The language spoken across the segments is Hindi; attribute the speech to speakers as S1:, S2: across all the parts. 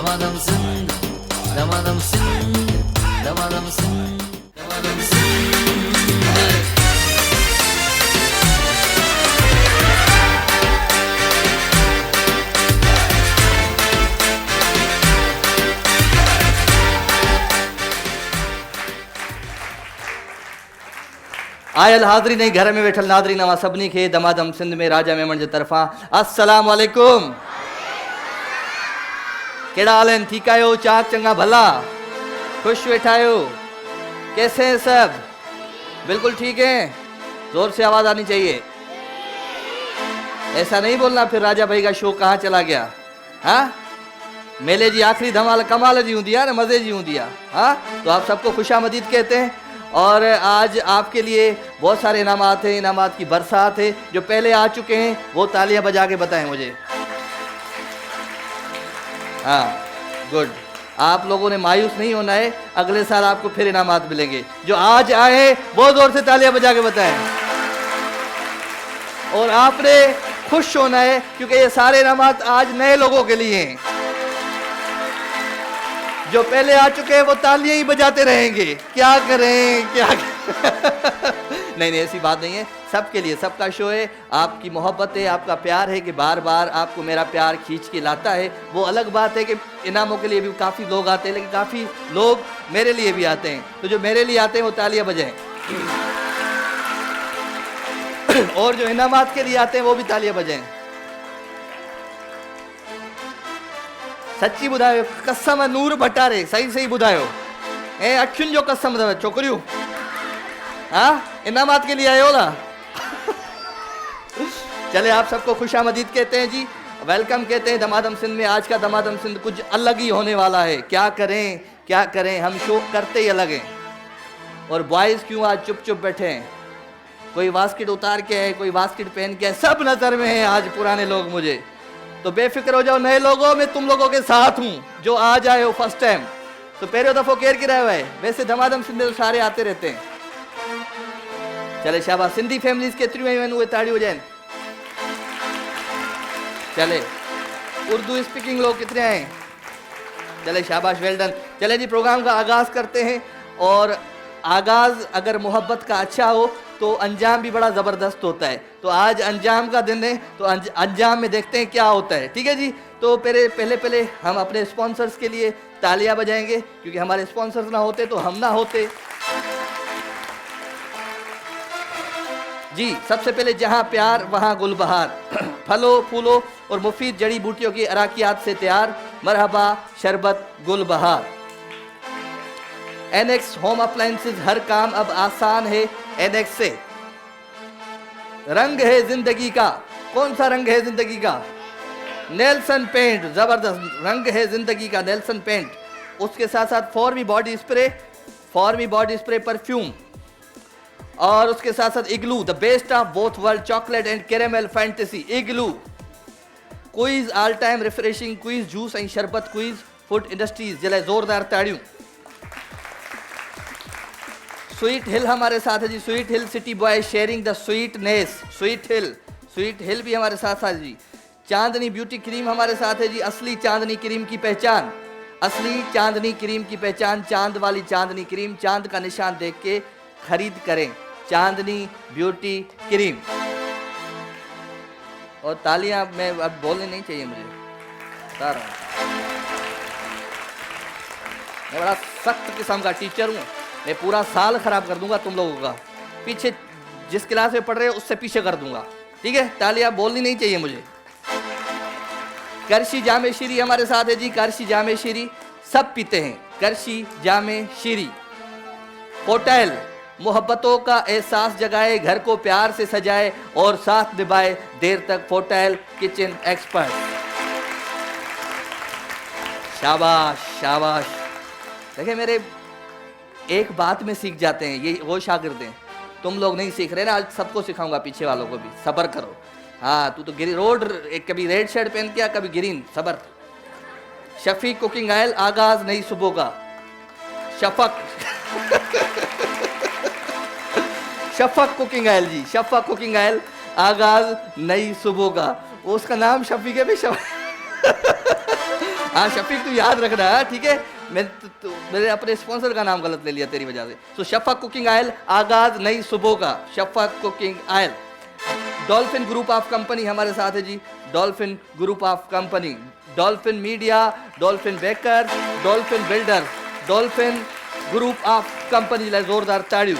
S1: दमादम सिंध, दमादम सिंध, दमादम सिंध, दमादम सिंध।
S2: आयल हाज़री नहीं घर में वेठल नादरी नवा सभिनी खे दमादम सिंध में राजा मेमण जे तरफ़ां अस्सलाम वालेकुम। कहिड़ा हाल आहिनि? ठीकु आहियो? चाक चङा भला? ख़ुशि वेठा आहियो? कैसे हैं सब? बिल्कुल ठीक है? जोर से आवाज़ आनी चाहिए। ऐसा नहीं बोलना फिर राजा भाई का शो कहाँ चला गया। हाँ, मेले जी आखिरी धमाल कमाल जी होंगी है ना, मज़े जी होंगी है। हाँ, तो आप सबको खुशामदीद कहते हैं। और आज आपके लिए बहुत सारे इनामात हैं, इनामात की बरसात है। जो पहले आ चुके हैं वो तालियां बजा के बताएं मुझे। हाँ, गुड। आप लोगों ने मायूस नहीं होना है, अगले साल आपको फिर इनामात मिलेंगे। जो आज आए बहुत जोर से तालियां बजा के बताएं। और आपने खुश होना है क्योंकि ये सारे इनामात आज नए लोगों के लिए हैं। जो पहले आ चुके हैं वो तालियां ही बजाते रहेंगे। क्या करें, क्या करें? नहीं, ऐसी बात नहीं है। सबके लिए, सबका शो है। आपकी मोहब्बत है, आपका प्यार है कि बार बार आपको मेरा प्यार खींच के लाता है। वो अलग बात है कि इनामों के लिए भी काफ़ी लोग आते हैं, लेकिन काफ़ी लोग मेरे लिए भी आते हैं। तो जो मेरे लिए आते हैं वो तालियां बजाएं। और जो इनामात के लिए आते हैं वो भी तालियां बजाएं। सच्ची बुधायो, कसम नूर भटारे, सही सही बुधायो। ए अखियुनि जो कसम अथव छोकरियूं। हाँ, इनामात के लिए आए हो ना। चले, आप सबको खुशामदीद कहते हैं जी, वेलकम कहते हैं दमादम सिंध में। आज का दमादम सिंध कुछ अलग ही होने वाला है। क्या करें, क्या करें, हम शो करते ही अलग हैं। और बॉयज़ क्यों आज चुप चुप बैठे हैं? कोई वास्किट उतार के है, कोई वास्किट पहन के है, सब नज़र में है आज पुराने लोग मुझे। तो बेफिक्र हो जाओ, नए लोगों में तुम लोगों के साथ हूँ। जो आज आए हो फर्स्ट टाइम, तो पहले दफ़ो केर की रहा है। वैसे दमादम सिंध तो सारे आते रहते हैं। चले शाबाश। सिंधी फैमिलीज केतिरियूं आयूं आहिनि उहे ताड़ियूं वॼाइनि। चले, उर्दू स्पीकिंग लोग कितने आए? चले शाबाश, वेल डन। चले जी, प्रोग्राम का आगाज़ करते हैं। और आगाज़ अगर मोहब्बत का अच्छा हो तो अंजाम भी बड़ा ज़बरदस्त होता है। तो आज अंजाम का दिन है, तो अंजाम में देखते हैं क्या होता है। ठीक है जी। तो पहले हम अपने स्पॉन्सर्स के लिए तालियां बजाएंगे, क्योंकि हमारे स्पॉन्सर्स ना होते तो हम ना होते जी। सबसे पहले जहां प्यार वहां गुलबहार, फलों फूलों और मुफीद जड़ी बूटियों की अराकियात से तैयार मरहबा शरबत गुलबहार। एनएक्स होम अप्लायंसेज, हर काम अब आसान है एनएक्स से। रंग है जिंदगी का। कौन सा रंग है जिंदगी का? Nelson paint. जबरदस्त रंग है जिंदगी का, नेल्सन पेंट। उसके साथ साथ फॉर्मी बॉडी स्प्रे परफ्यूम। और उसके साथ साथ Igloo, the best of both world, chocolate and caramel fantasy. Igloo quiz, all time refreshing quiz, juice ऐं शरबत क्विज। फूड इंडस्ट्रीज जे लाइ ज़ोरदार ताड़ियूं। स्वीट हिल हमारे साथ है जी। Sweet Hill City Boy sharing the sweetness. Sweet Hill भी हमारे साथ है जी। चांदनी ब्यूटी क्रीम हमारे साथ है जी। असली चांदनी क्रीम की पहचान, असली चांदनी क्रीम की पहचान, चांद वाली चांदनी क्रीम। चांद का निशान देख के खरीद करें चांदनी ब्यूटी क्रीम। और तालियां मैं अब बोलने नहीं चाहिए, मुझे बता रहा हूँ। मैं बड़ा सख्त किस्म का टीचर हूँ। मैं पूरा साल खराब कर दूंगा तुम लोगों का। पीछे जिस क्लास में पढ़ रहे हो उससे पीछे कर दूंगा। ठीक है, तालियां बोलनी नहीं चाहिए मुझे। करशी जामे शीरी हमारे साथ है जी। करशी जामे शीरी सब पीते हैं। करशी जामे शीरी। होटल मोहब्बतों का एहसास जगाए, घर को प्यार से सजाए और साथ निभाए देर तक। Hotel kitchen expert. शाबाश शाबाश। देखिए, मेरे एक बात में सीख जाते हैं ये वो शागिर्द हैं। तुम लोग नहीं सीख रहे ना, आज सबको सिखाऊंगा, पीछे वालों को भी। सब्र करो। हाँ, तू तो गिरी रोड, कभी रेड शर्ट पहन के, कभी ग्रीन। सब्र। शफीक कुकिंग ऑयल, आगाज नई सुबह का। शफक शफक कुकिंग ऑयल जी। शफक कुकिंग ऑयल, आगाज नई सुबह का। उसका नाम शफीक है भी। हाँ शफीक, तू याद रखना, ठीक है। मैंने अपने स्पॉन्सर का नाम गलत ले लिया तेरी वजह से। तो शफक कुकिंग ऑयल, आगाज नई सुबह का। Shafaq cooking oil. Dolphin group of company हमारे साथ है जी। Dolphin group of company, Dolphin media, Dolphin baker, Dolphin builder, Dolphin group of company लाइ ज़ोरदार ताड़ियूं।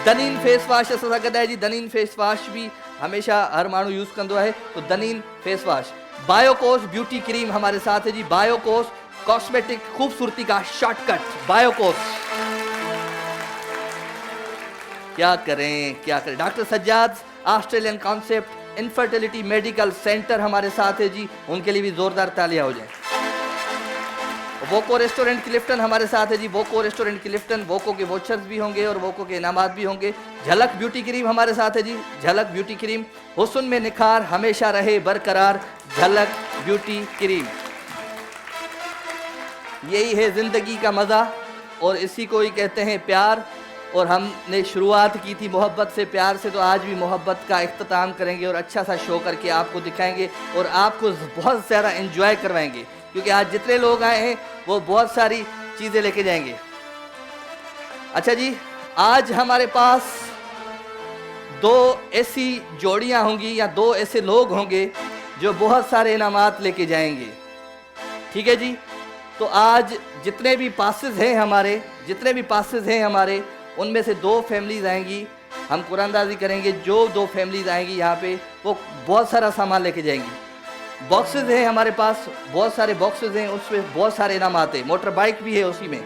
S2: दनीन फेस वॉश असां सां गॾु आहे जी। दनीन फेस वॉश भी हमेशा हर माण्हू यूज़ कंदो आहे, तो दनीन फेस वॉश। बायोकोस ब्यूटी क्रीम हमारे साथ है जी। बायोकोस कॉस्मेटिक खूबसूरती का शॉर्टकट। बायोकोस। क्या करें क्या करें। Doctor Sajjad Australian concept infertility medical centre हमारे साथ है जी, उनके लिए भी जोरदार तालियां हो जाए। वोको रेस्टोरेंट क्लिफ्टन हमारे साथ है जी। वोको रेस्टोरेंट क्लिफ्टन, वोको के वोचर्स भी होंगे और वोको के इनामात भी होंगे। झलक ब्यूटी क्रीम हमारे साथ है जी। झलक ब्यूटी क्रीम, हुस्न में निखार हमेशा रहे बरकरार। झलक ब्यूटी क्रीम। यही है जिंदगी का मज़ा और इसी को ही कहते हैं प्यार। और हमने शुरुआत की थी मोहब्बत से, प्यार से, तो आज भी मोहब्बत का इख्तिताम करेंगे और अच्छा सा शो करके आपको दिखाएंगे और आपको बहुत ज़्यादा एंजॉय करवाएंगे, क्योंकि आज जितने लोग आए हैं वो बहुत सारी चीज़ें लेके जाएंगे। अच्छा जी, आज हमारे पास 2 ऐसी जोड़ियां होंगी या 2 ऐसे लोग होंगे जो बहुत सारे इनामात लेके जाएंगे, ठीक है जी। तो आज जितने भी पासेस हैं हमारे, उनमें से 2 फैमिलीज आएंगी। हम कुरानदाजी करेंगे, जो 2 फैमिलीज आएंगी यहाँ पे वो बहुत सारा सामान लेके जाएंगी। बॉक्सेस हैं हमारे पास, बहुत सारे बॉक्सेस हैं, उसमें बहुत सारे इनाम आते हैं। मोटर बाइक भी है उसी में।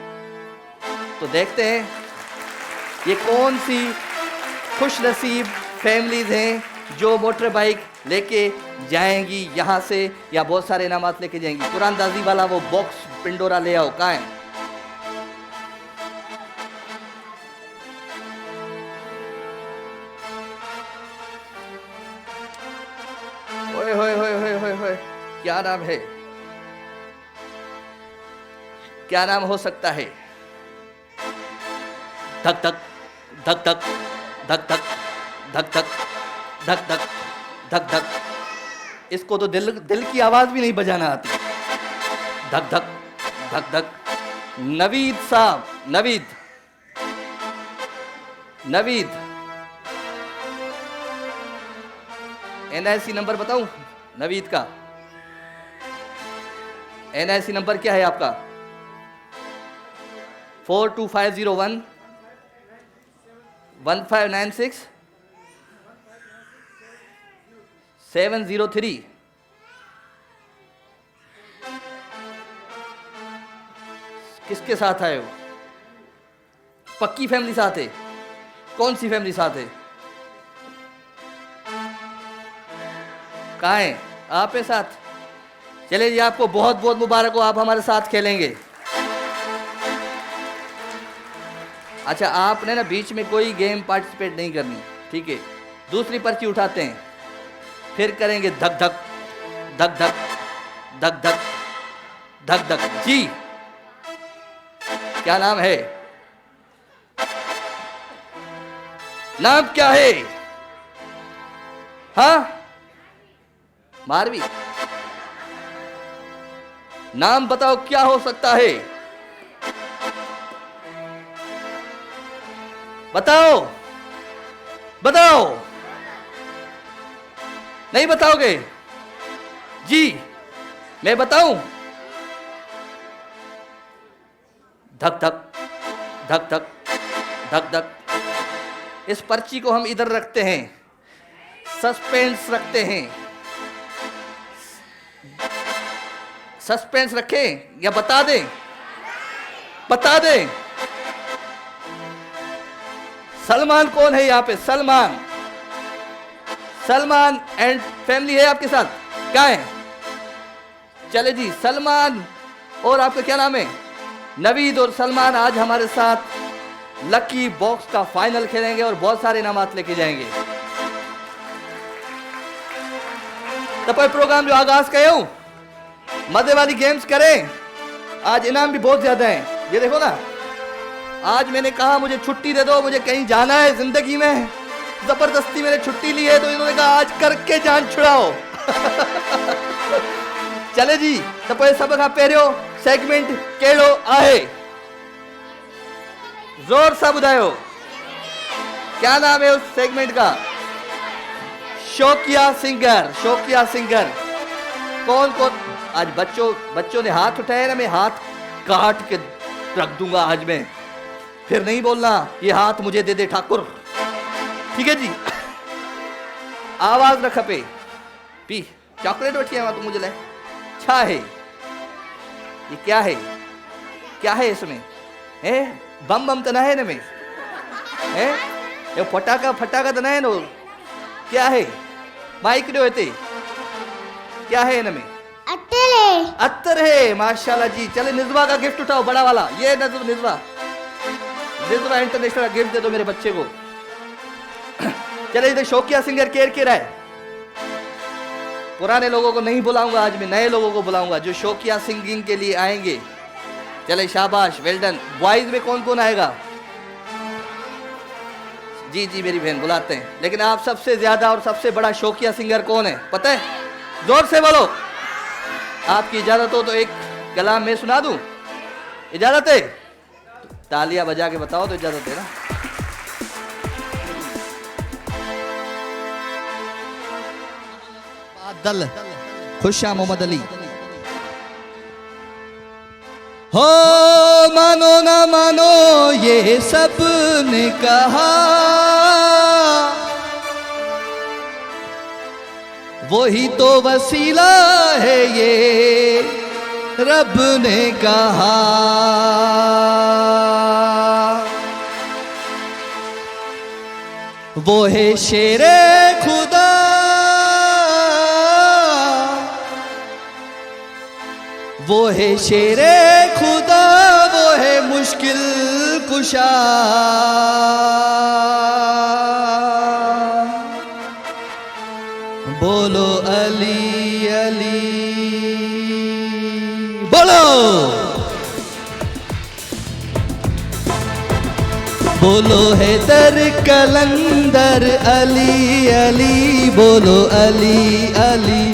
S2: तो देखते हैं ये कौन सी खुश नसीब फैमिलीज हैं जो मोटर बाइक लेके जाएंगी यहाँ से या बहुत सारे इनामात लेके जाएंगी। कुरानदाजी वाला वो बॉक्स पिंडोरा ले आओ, कहाँ है? होए होए होए होए होए होए, क्या नाम है? क्या नाम हो सकता है? धक धक धक धक धक धक धक धक धक धक धक धक। इसको तो दिल की आवाज भी नहीं बजाना आती। धक धक धक धक। नवीद साहब, नवीद NIC नंबर बताऊं? नवीद का NIC नंबर क्या है आपका? 42501 1596 703। किसके साथ आए हो? पक्की फैमिली साथ है? कौन सी फैमिली साथ है? कहाँ है? आप है साथ? चले जी, आपको बहुत बहुत मुबारक हो, आप हमारे साथ खेलेंगे। अच्छा, आपने ना बीच में कोई गेम पार्टिसिपेट नहीं करनी, ठीक है? दूसरी पर्ची उठाते हैं, फिर करेंगे धक धक धक धक धक धक धक धक। जी क्या नाम है? नाम क्या है? हाँ मारवी, नाम बताओ क्या हो सकता है? बताओ बताओ। नहीं बताओगे? जी मैं बताऊं? धक धक धक धक धक धक। इस पर्ची को हम इधर रखते हैं, सस्पेंस रखते हैं। सस्पेंस रखें या बता दें? बता दें। सलमान कौन है यहाँ पे? सलमान, सलमान एंड फैमिली है आपके साथ? क्या है? चले जी, सलमान और आपका क्या नाम है? नवीद और सलमान आज हमारे साथ लकी बॉक्स का फाइनल खेलेंगे और बहुत सारे इनामात लेके जाएंगे। तो पर प्रोग्राम जो आगाज कहे हूं, मजे वाली गेम्स करें। आज इनाम भी बहुत ज्यादा है, ये देखो ना। आज मैंने कहा मुझे छुट्टी दे दो, मुझे कहीं जाना है जिंदगी में, जबरदस्ती मैंने छुट्टी ली है, तो इन्होंने कहा आज करके जान छुड़ाओ। चले जी तो पोइ सब खां पहिरियों सेगमेंट कहिड़ो आहे? जोर सां ॿुधायो, क्या नाम है उस सेगमेंट का? शौकिया सिंगर। शौकिया सिंगर कौन कौन? आज बच्चों ने हाथ उठाए ना, मैं हाथ काट के रख दूंगा आज मैं, फिर नहीं बोलना ये हाथ मुझे दे दे ठाकुर, ठीक है जी? आवाज न खपे। पी चॉकलेट वठी आया तू मुझे लाए, छा है ये? क्या है? क्या है इसमें? है बम बम तो ना है न में? है ये फटाका तो ना है नो? क्या है? माइक दो हिते, क्या है इनमें? अत्तर है। माशाल्लाह जी। चले निज़वा का गिफ्ट उठाओ बड़ा वाला, ये निज़वा इंटरनेशनल का गिफ्ट दे दो मेरे बच्चे को। चले इधर शौकिया सिंगर केर है। पुराने लोगों को नहीं बुलाऊंगा आज मैं, नए लोगों को बुलाऊंगा जो शौकिया सिंगिंग के लिए आएंगे। चले शाबाश, वेल डन। बॉयज में कौन कौन आएगा? जी जी मेरी बहन बुलाते हैं, लेकिन आप सबसे ज्यादा और सबसे बड़ा शौकिया सिंगर कौन है पता है? जोर से बोलो। आपकी इजाजत हो तो एक कलाम मैं सुना दूं? इजाजत है? तालियां बजा के बताओ तो इजाजत है ना? बादल खुशा मोहम्मद अली। हो मानो ना मानो ये सब ने कहा, वही तो वसीला है ये रब ने कहा। वो है शेरे खुदा, वो है शेरे खुदा, वो है मुश्किल कुशा। बोलो अली अली बोलो, बोलो हैदर कलंदर अली अली, बोलो अली अली,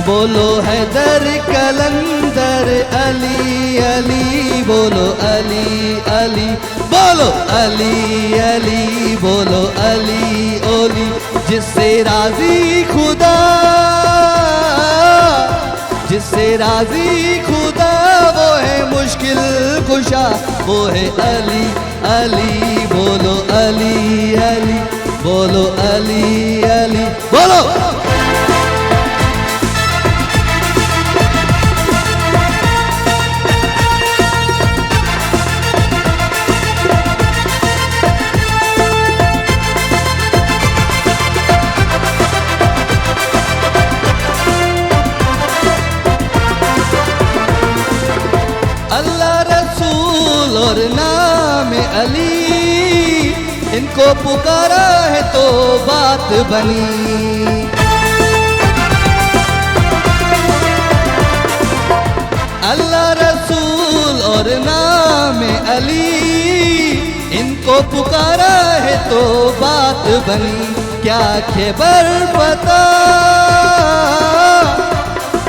S2: बोलो हैदर कलंदर अली अली, बोलो अली अली, बोलो अली अली, बोलो अली ओली। जिससे राजी खुदा, जिससे राजी खुदा, वो है मुश्किल कुशा, वो है अली अली, बोलो अली अली, बोलो अली अली, बोलो। और नाम अली इनको पुकारा है तो बात बनी। अल्लाह रसूल और नाम अली इनको पुकारा है तो बात बनी। क्या खबर पता,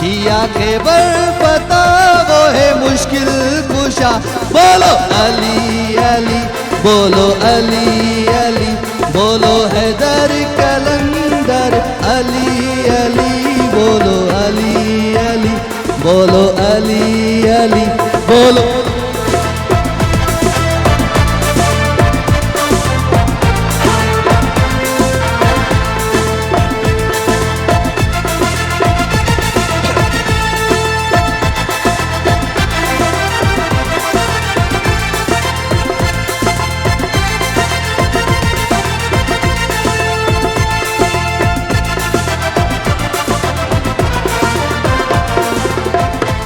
S2: किया खबर पता, वो है मुश्किल कुशा। बोलो अली अली, बोलो अली अली, बोलो हैदर कलंदर अली अली, बोलो अली अली, बोलो अली अली, बोलो।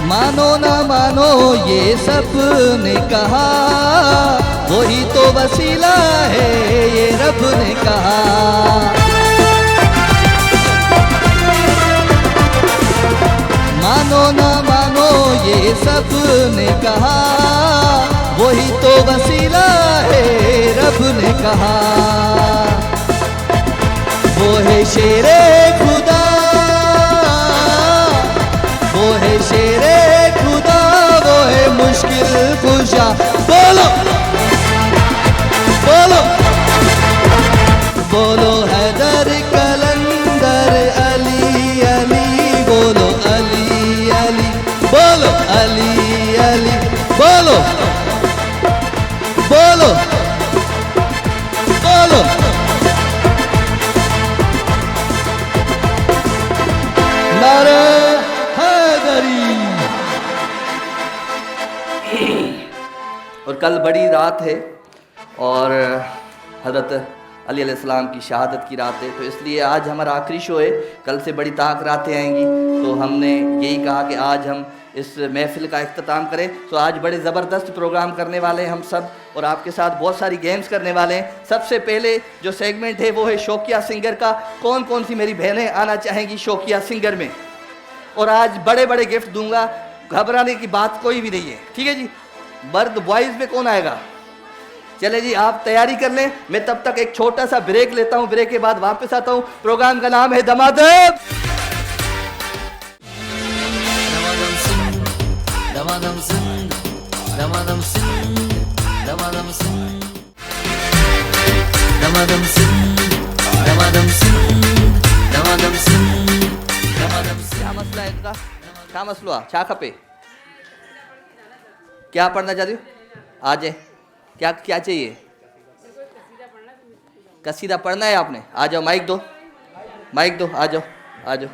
S2: मानो ना मानो ये सब ने कहा, वही तो वसीला है ये रब ने कहा। मानो ना मानो ये सब ने कहा, वही तो वसीला है रब ने कहा। वो है शेरे खुदा, और कल बड़ी रात है और हज़रत अली अलैहिस्सलाम की शहादत की रात है, तो इसलिए आज हमारा आखिरी शो है। कल से बड़ी ताक रातें आएंगी, तो हमने यही कहा कि आज हम इस महफ़िल का इख्तिताम करें। तो आज बड़े ज़बरदस्त प्रोग्राम करने वाले हैं हम सब, और आपके साथ बहुत सारी गेम्स करने वाले हैं। सबसे पहले जो सेगमेंट है वो है शौकिया सिंगर का। कौन कौन सी मेरी बहनें आना चाहेंगी शौकिया सिंगर में? और आज बड़े बड़े गिफ्ट दूंगा, घबराने की बात कोई भी नहीं है, ठीक है जी। मर्द बॉयज़ में कौन आएगा? चले जी, आप तैयारी कर लें, मैं तब तक एक छोटा सा ब्रेक लेता हूं, ब्रेक के बाद वापस आता हूं। प्रोग्राम का नाम है दमादम।
S1: दमादम सिंह, दमादम सिंह, दमादम सिंह, दमादम सिंह, दमादम सिंह, दमादम सिंह, दमादम सिंह।
S2: क्या मसला है इनका? क्या मसला? क्या खपे? क्या पढ़ना चाहती हो? आ जाए। क्या क्या चाहिए? कसीदा पढ़ना है आपने? आ जाओ, माइक दो, माइक दो, आ जाओ, आ जाओ,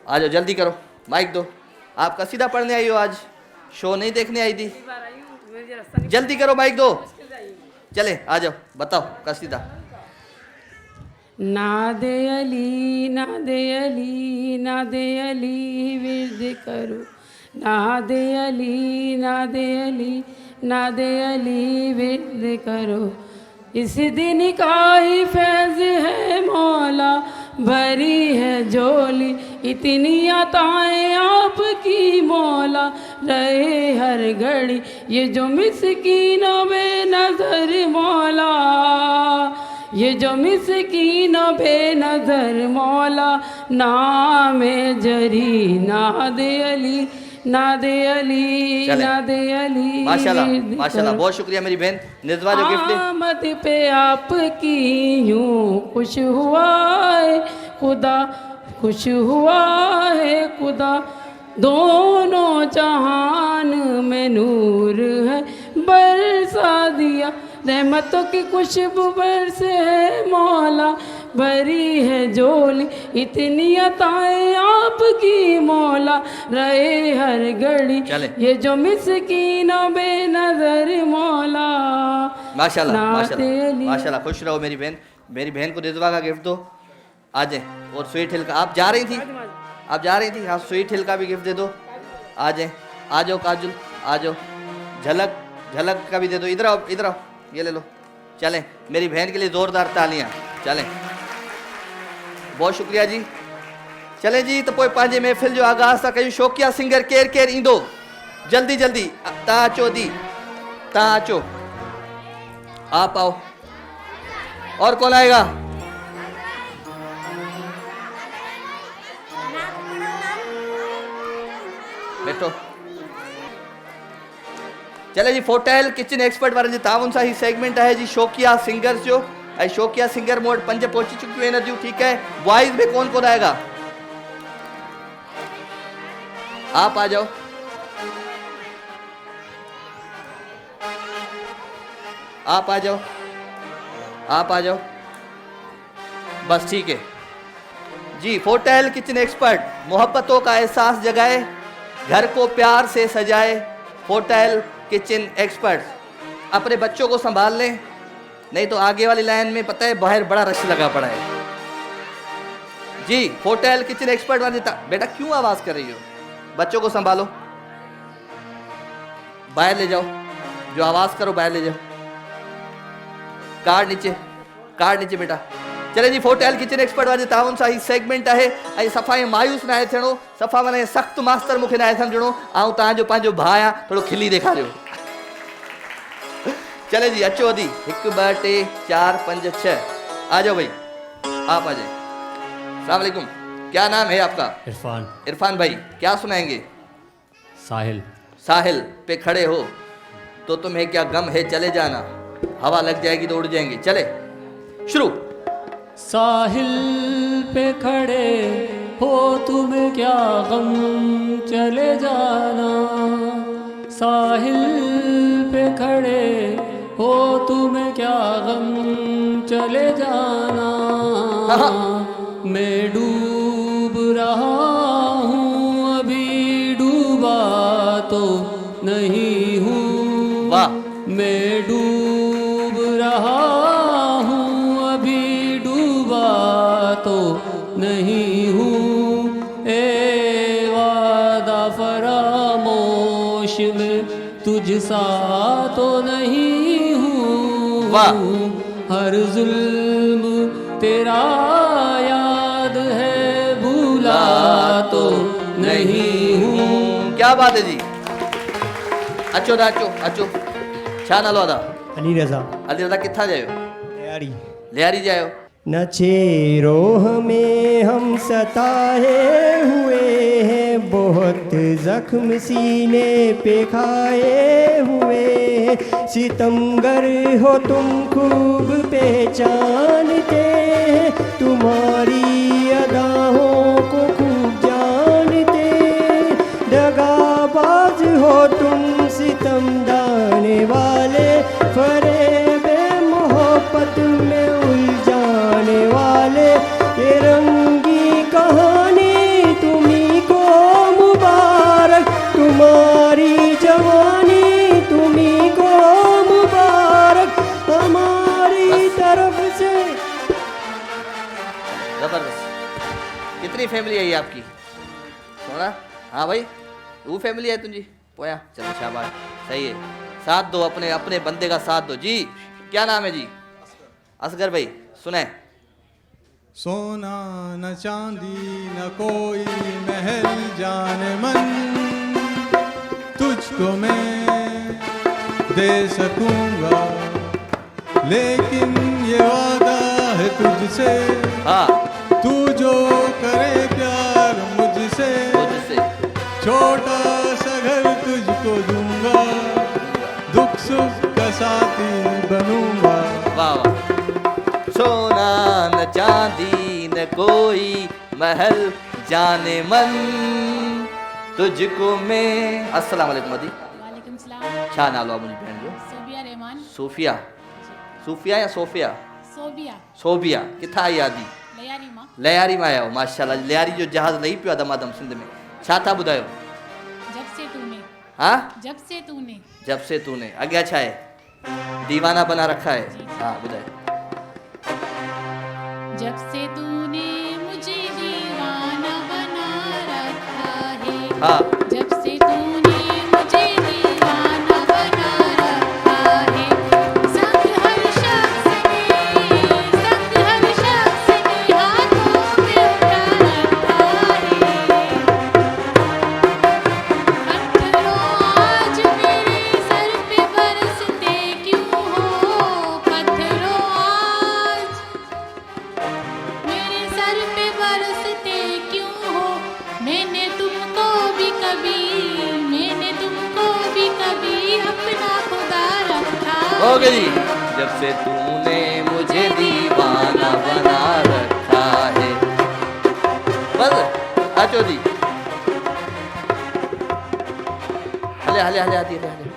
S2: आ जाओ, जल्दी करो, माइक दो। आप कसीदा पढ़ने आई हो, आज शो नहीं देखने आई थी? जल्दी करो, माइक दो। चले, आ जाओ, बताओ कसीदा।
S3: नादे अली, नादे अली, नादे अली विर्द करो, नादे अली, नादे अली, नादे अली विर्द करो। इस दिन का ही फैज़ है मौला, भरी है झोली इतनी अताएं आपकी मौला, रहे हर घड़ी ये जो मिस्कीनों बेनज़र मौला, ये जो मिस्कीनों बेनज़र मौला, नाम जरी नादे अली, नादे अली, नादे अली।
S2: माशाल्लाह, माशाल्लाह, बहुत शुक्रिया मेरी बहन निज़वा जो गिफ्ट है।
S3: आमद पे आपकी यूं खुश हुआ है खुदा, खुश हुआ है खुदा, दोनों जहान में नूर है बरसा दिया, रहमतों की खुशबू बरसे है मौला, भरी है झोली इतनी अताएं आपकी मौला, रहे हर घड़ी ये जो मिस्कीनों बेनज़र मौला।
S2: माशाल्लाह, माशाल्लाह, माशाल्लाह, खुश रहो मेरी बहन। मेरी बहन को रिजवा का गिफ्ट दो, आ जाए। और स्वीट हिल का, आप जा रही थी, आप जा रही थी, हाँ, स्वीट हिल का भी गिफ्ट दे दो, आ जाए। आ जाओ काजुल, आ जाओ। झलक, झलक का भी दे दो। इधर आओ, इधर आओ, ये ले लो। चलें, मेरी बहन के लिए ज़ोरदार तालियां। चलें, बहुत शुक्रिया जी। चले जी, तो पोइ पंहिंजे महफ़िल जो आगाज़ था कयूं। शौकिया सिंगर केर केर ईंदो? जल्दी जल्दी, तव्हां अचो दी, तव्हां अचो, आप आओ। और कौन आएगा? बैठो। चले जी, फोटेल किचन एक्सपर्ट वारनि जे ताउन सां ही सेगमेंट है जी शौकिया सिंगर्स जो। ऐं शौकिया सिंगर मूं वटि 5 पहुची चुकियूं आहिनि अॼु, ठीक है। बॉयज़ में कौन कौन आएगा? आप आ जाओ, आप आ जाओ, आप आ जाओ, बस ठीक है जी। फोटेल किचन एक्सपर्ट, मोहब्बतों का एहसास जगाए, घर को प्यार से सजाए। फोटेल किचन एक्सपर्ट, अपने बच्चों को संभाल लें, नहीं तो आगे वाली लाइन में पता है बाहर बड़ा रश लगा पड़ा है जी। फोटेल किचन एक्सपर्ट वाले, बेटा क्यों आवाज कर रही हो? बच्चों को संभालो, बाहर ले जाओ, जो आवाज करो बाहर ले जाओ। कार्ड नीचे, कार्ड नीचे बेटा। चले जी, फोटेल किचन एक्सपर्ट वाले ताउन सां ही सेगमेंट है। ऐं सफ़ा मायूस न आहे थियणो, सफ़ा माना सख़्तु मास्तर मूंखे न आहे सम्झणो। ऐं तव्हांजो पंहिंजो भाउ आहियां, थोरो खिली ॾेखारियो। चले जी, अचो दी, 1 2 3 4 5 6, आ जाओ भाई, आप आ जाए। अस्सलाम वालेकुम, क्या नाम है आपका?
S4: इरफान।
S2: इरफान भाई, क्या सुनाएंगे?
S4: साहिल।
S2: साहिल पे खड़े हो तो तुम्हें क्या गम है, चले जाना, हवा लग जाएगी तो उड़ जाएंगे। चले, शुरू।
S4: साहिल पे खड़े हो तुम्हें क्या गम, चले जाना, साहिल पे खड़े हो तुम्हें क्या गम, चले जाना, मैं डूब रहा हूँ अभी डूबा तो नहीं हूँ,
S2: वाह
S4: मैं डूब रहा हूँ अभी डूबा तो नहीं हूँ, ए वादा फरामोश में तुझ सा तो नहीं हूँ।
S2: वाह।
S4: हर जुल्म तेरा याद है भूला तो नहीं हूँ।
S2: क्या बात है जी। अचो दा अचो अचो। छा नालो अदा?
S5: अली रज़ा
S2: अली रज़ा किथा जायो?
S5: यारी
S2: लियारी जायो।
S5: नचे रोह में हम सताए हुए हैं, बहुत जख्म सीने पे खाए हुए हैं। सितमगर हो तुम खूब पहचानते हैं, तुम्हारी अदाओं को खूब जानते। दगाबाज हो तुम सितम दाने वाले, फरेबे मोहब्बत में उलझाने वाले। ये रंगी कहानी तुम्ही को मुबारक, तुम्हारी जवानी तुम्ही को मुबारक, हमारी तरफ से।
S2: जबरदस्त। कितनी फैमिली है ये आपकी? सोना हाँ भाई वो फैमिली है तुझी पोया। चलो शाबाश सही है। साथ दो अपने अपने बंदे का साथ दो जी। क्या नाम है जी? असगर भाई सुने।
S6: सोना न चांदी न कोई महल जाने मन, तुझको मैं दे सकूंगा, लेकिन ये वादा है तुझसे,
S2: हाँ
S6: तू जो करे प्यार मुझसे,
S2: मुझसे
S6: छोटा सा घर तुझको दूंगा, दुख सुख का साथी बनूंगा।
S2: वाह वाह। सोना न चांदी न कोई महल जाने मन, तुझको मैं। अस्सलाम वालेकुम अदी।
S7: वालेकुम सलाम।
S2: छा नालो आहे मुंहिंजी भेण जो?
S7: सोबिया रहमान।
S2: सूफिया। सूफिया या सोफिया?
S7: सोबिया
S2: सोबिया। किथा आई आदि?
S7: लयारी मां।
S2: लयारी में आया हो माशाल्लाह। लयारी जो जहाज लही पियो आहे दमादम सिंध में। छा था ॿुधायो?
S7: जब से तूने।
S2: हाँ
S7: जब से तूने।
S2: जब से तूने। अॻियां छा आहे? दीवाना बना रखा है। हाँ ॿुधायो।
S7: जब से तूने मुझे दीवाना बना रखा है।
S2: हाँ
S7: जब से तूने मुझे दीवाना बना रखा है। संग हर शख्स ने हाथों में उठा रखा है। पत्थरों आज मेरे सर पे बरसते क्यों हो? पत्थरों आज मेरे सर पे बरसते क्यों हो? मैंने तुमको भी कभी अपना खुदा रखा।
S2: हो गई। जब से तूने मुझे दीवाना बना रखा है। बस आचो जी। हले हले हले आती हले हले।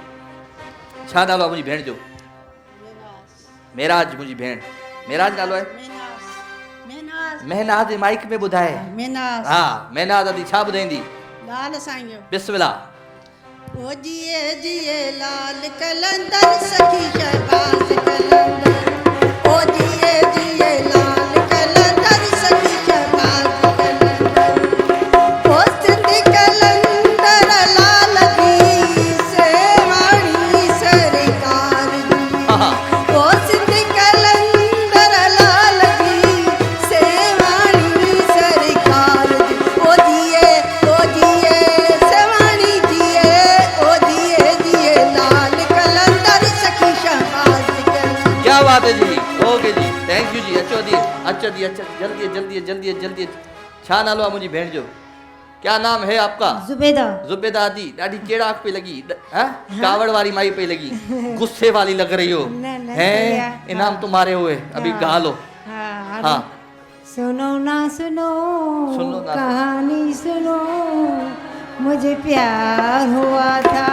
S2: छा नालो आहे मुंहिंजी भेण जो? मेराज मुंहिंजी भेण। मेराज नालो आहे? महनाज माइक में ॿुधाए।
S8: मेनास
S2: हाँ महनाज अदी छा ॿुधाईंदी?
S8: लाल साईं
S2: बिस्मिल्लाह।
S8: ओ जिए जिए लाल कलंदर सखी शहबाज कलंदर, ओ जिए जिए लाल कलंदर सखी शहबाज कलंदर, ओ सिंध कलंदर लाल दी सेवाणी सरकार दी, ओ सिंध कलंदर लाल दी सेवाणी सरकार दी। ओ जिए सेवाणी जिए, ओ जिए लाल कलंदर सखी शहबाज कलंदर।
S2: क्या बात है जी। ओके जी थैंक यू जी। अचो दी अच्छा दी अच्छा जल्दी जल्दी जल्दी जल्दी। छा नालो आहे मुंहिंजी भेण जो? क्या नाम है आपका?
S8: जुबेदा
S2: जुबेदा दी। ॾाढी केड़ा आँख पे लगी? हाँ? कावड़ वाली माई पे लगी। गुस्से वाली लग रही हो।
S8: नहीं,
S2: हैं इनाम तुम्हारे हुए अभी गा लो।
S8: हाँ
S2: हाँ
S8: सुनो ना सुनो,
S2: सुनो ना
S8: कहानी सुनो, मुझे प्यार हुआ था,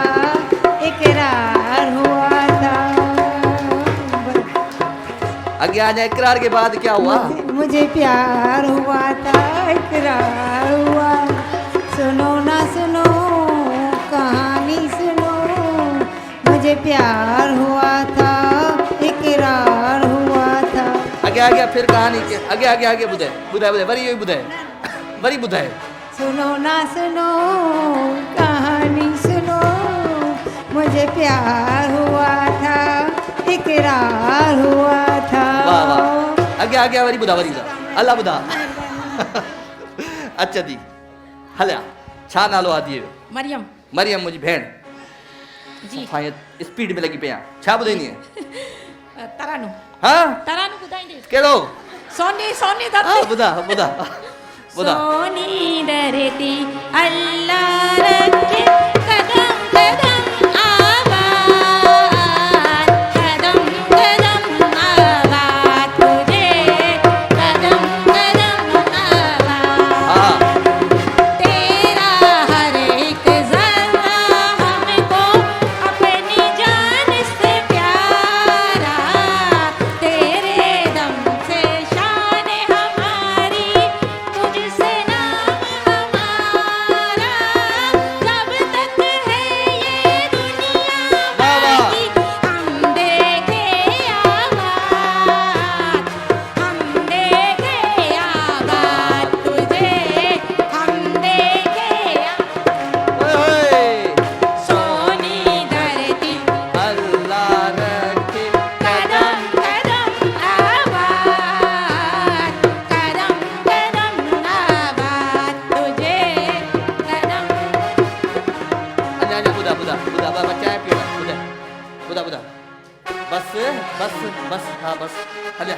S8: इकरार हुआ था।
S2: आगे आ जाए। इकरार के बाद क्या हुआ?
S8: मुझे प्यार हुआ था, इकरार हुआ। सुनो ना सुनो, कहानी सुनो, मुझे प्यार हुआ
S2: फिर कहानी के आगे आगे आगे ॿुधाए ॿुधाए ॿुधाए वरी इहो ई ॿुधाए वरी ॿुधाए
S8: सुनो ना सुनो कहानी सुनो मुझे प्यार हुआ था इकरार हुआ था
S2: वाह वाह आगे आगे वरी ॿुधा वरी ॿुधा अल्लाह ॿुधा अच्छा दी हलिया छा नालो आहे धीअ जो
S7: मरियम
S2: मरियम मुंहिंजी भेण
S7: जी
S2: स्पीड में लगी पिया छा ॿुधाईंदी
S7: तरानू
S2: हाँ
S7: तरानू ॿुधाईंदे
S2: कहिड़ो
S7: सोनी सोनी
S2: हाँ
S7: धरती
S2: ॿुधा ॿुधा ॿुधा
S7: सोनी धरती अल्लाह रखे कदम कदम आबाद कदम कदम आबाद तुझे कदम कदम आबाद
S2: हाँ
S7: तेरा हर एक ज़र्रा हमको अपनी जान से प्यारा तेरे दम से शान हमारी तुझसे नाम हमारा जब तक है ये दुनिया बाकी हम देखे आबाद तुझे हम देखे
S2: ओए
S7: सोनी धरती
S2: अल्लाह रखे
S7: कदम कदम आबाद कदम कदम आबाद तुझे कदम
S2: अञा ॿुधा ॿुधा ॿुधा बाबा चांहि पीअण ॿुधा ॿुधा ॿुधा बस बस बस हाँ बस हलिया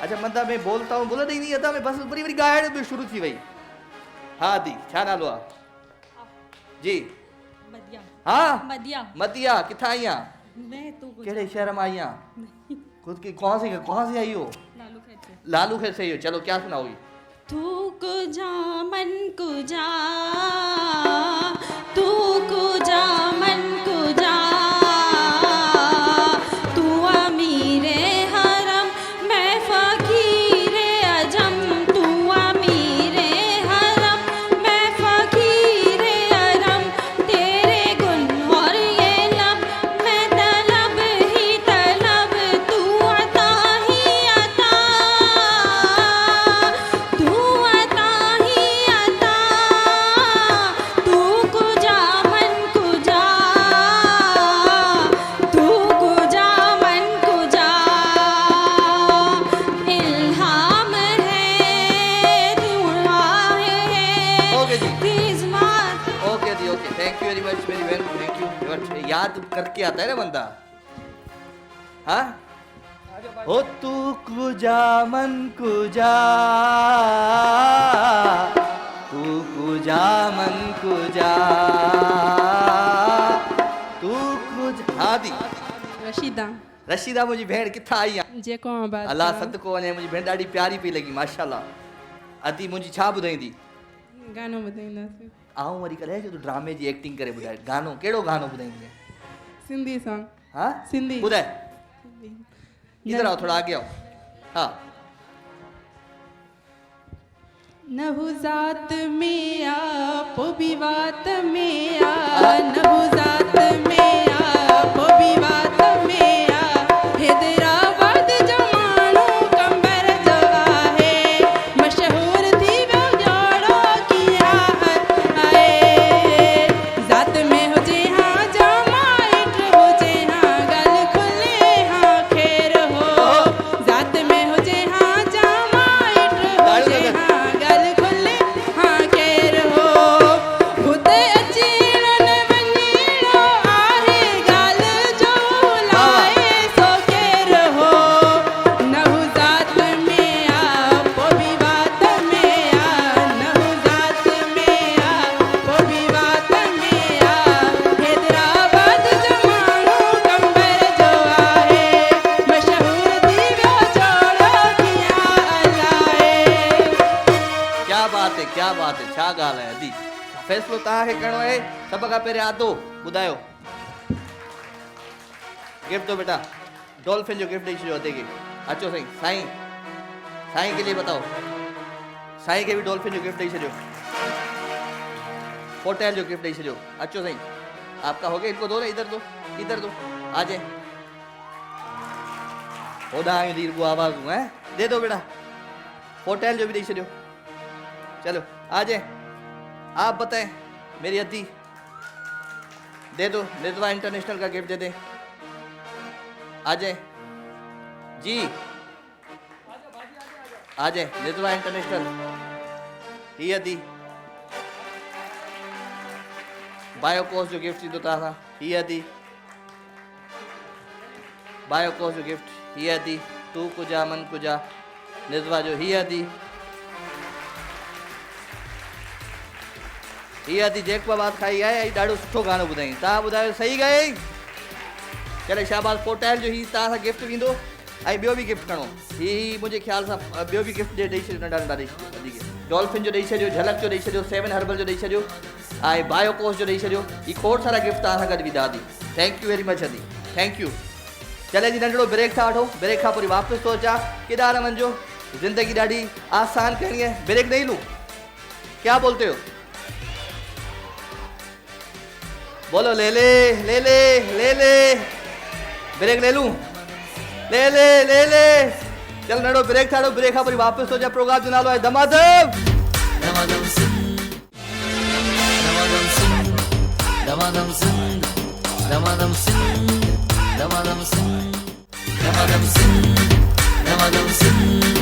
S2: अच्छा मंदा में बोलता हूँ बोला नहीं अदा में बस वरी वरी ॻाइण बि शुरू थी वई हाँ दी छा नालो आहे जी
S7: मदिया
S2: हाँ
S7: मदिया
S2: मतिया किथां आई आहे
S7: मैं तू
S2: कहिड़े शहर में आई आहे खुद की कौन से आई हो
S7: लालू कहते
S2: लालू खेर से ही हो चलो क्या सुनाओगी
S7: तू कुजा मन कुजा तू कुजा मन कुजा तू अमीरे हरम मैं फकीरे अजम तू अमीरे हरम मैं फकीरे अरम तेरे गुन और ये लब मैं तलब ही तलब तू अता ही अता तू अता ही अता तू कुजा मन कुजा तू कुजा मन कुजा इल्हाम है दुआ है
S2: ओके जी
S7: किस्मत
S2: ओके जी okay thank you very much मेरी बहन थैंक यू याद करके आता है ना बंदा हाँ हो तू कुजा मन कुजा तू कुजा मन कुजा तू कुज हाँ दी
S3: रशीदा
S2: रशीदा मुंहिंजी भेण किथां आई आहे
S3: जेको बात
S2: अल्लाह सदको वञे मुंहिंजी भेण ॾाढी प्यारी पई लॻी माशाल्लाह अदी मुंहिंजी छा ॿुधाईंदी
S3: गानो ॿुधाईंदासीं
S2: आऊं वरी कॾहिं जो तूं ड्रामे जी एक्टिंग करे ॿुधाए गानो कहिड़ो गानो ॿुधाईंदी
S3: सिंधी सॉन्ग
S2: हाँ
S3: सिंधी
S2: ॿुधाए इधर आओ थोड़ा आगे आओ हाँ
S3: नहुजात में आ पोबी बात में आ नहुजात में आ पोबी बात में आ हैदराबाद जमानो कंबर जो आहे मशहूर थी वियो जोड़ो की राहत आहे ज़ात में हुजे हाँ जमाइट हुजे हाँ गल खुले हाँ खेर हो ज़ात में हुजे हाँ जमाइट हुजे हाँ गल खुले हाँ खेर हो खुद अचीणन वञीणो आहे ॻाल जो लाए सो केर हो नहुज़ात में आ पोबी बात में आ नहुज़ात में आ पोबी बात में आ हैदराबाद जमानो कंबर जो आहे मशहूर थी वियो जोड़ो किया अलाए
S2: क्या बात है छा ॻाल्हि आहे अदी फ़ैसिलो तव्हांखे करिणो आहे सभ खां पहिरियों आदो ॿुधायो गिफ्ट दो बेटा डॉल्फिन जो गिफ्ट ॾेई छॾियो अदे खे अचो साईं साईं साईं के लिए बताओ साईं खे बि डॉल्फिन जो गिफ्ट ॾेई छॾियो होटल जो गिफ्ट ॾेई छॾियो अचो साईं आपका हो गया इनको दो ना इधर दो आ जाए होदा दीर को आवाज हूँ है दे दो बेटा होटल जो भी दे छो चलो आ जाए आप बताएं मेरी अद्दी दे दो नितवा इंटरनेशनल का गिफ्ट दे दे आ जाए जी आ जाए नितवा इंटरनेशनल ये अद्दी बायोकोस जो गिफ्ट थी था ये अद्दी बायोकोस जो गिफ्ट ये अद्दी तू कुजा मन कुजा नितवा जो ही अद्दी ये अद्दी जेक बात खाई आहे ऐं ॾाढो सुठो गानो ॿुधाई तव्हां ॿुधायो सही गए चले शाबाश पोटैल जो ही तव्हां सां गिफ्ट वींदो ऐं ॿियो बि गिफ्ट खणो ही मुंहिंजे ख्याल सां ॿियो बि गिफ्ट ॾेई छॾियो नंढा नंढा ॾेई डॉल्फिन जो ॾेई छॾियो झलक जो ॾेई छॾियो 7 हर्बल जो ॾेई छॾियो ऐं बायोकोस जो ॾेई छॾियो ही खोड़ सारा गिफ्ट तव्हां सां गॾु बि दादी थैंक यू वेरी मच अदी थैंक यू चले जी नंढड़ो ब्रेक था वठो ब्रेक खां पोइ वापसि थो अचां केॾा न वञिजो ज़िंदगी ॾाढी आसान करणी है ब्रेक नहीं लूं क्या बोलते हो बोलो ले ले ले ले ले ले ब्रेक ले लूं ले ले ले ले चल नड़ो ब्रेक थाड़ो ब्रेक खां पोइ वापसि हो जा प्रोग्राम जो नालो आहे दमादम
S1: दमादम सिंध दमादम सिंध दमादम सिंध दमादम सिंध दमादम सिंध दमादम सिंध दमादम सिंध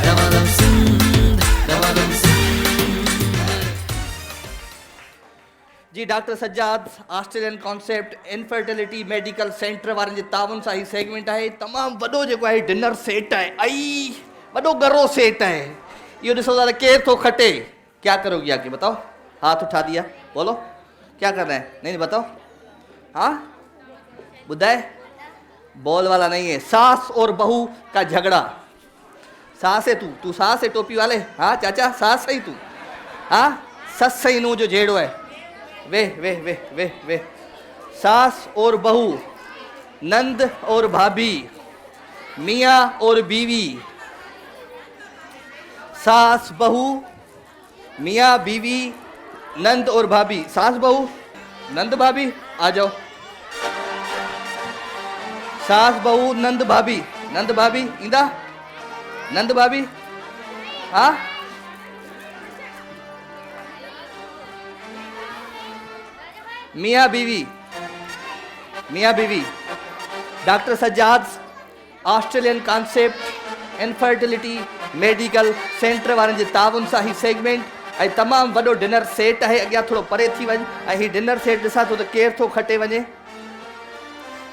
S1: दमादम सिंध दमादम सिंध
S2: जी doctor Sajjad Australian concept infertility medical centre वारनि जे तावन सां ही सेगमेंट आहे तमामु वॾो जेको आहे डिनर सेट आहे आई वॾो गरो सेट आहे इहो ॾिसो था केरु थो खटे क्या करोगी आके बताओ हाथ उठा दिया बोलो क्या करना है नहीं बताओ हाँ बुधाए बॉल वाला नहीं है सास और बहू का झगड़ा सास है तू सास है टोपी वाले हाँ चाचा सास है तू हाँ सस सही नू जो झेड़ो है वे वे वे वे वे सास और बहू नंद और भाभी मियाँ और बीवी सास बहू मियाँ बीवी नंद और भाभी सास बहू नंद भाभी आ जाओ सास बहू नंद भाभी इंदा नंद भाभी हाँ मियाँ बीवी doctor Sajjad Australian concept infertility medical centre वारनि जे ताउन सां ही सेगमेंट ऐं तमामु वॾो डिनर सेट आहे अॻियां थोरो परे थी वञ ऐं ही डिनर सेट ॾिसां थो त केरु थो खटे वञे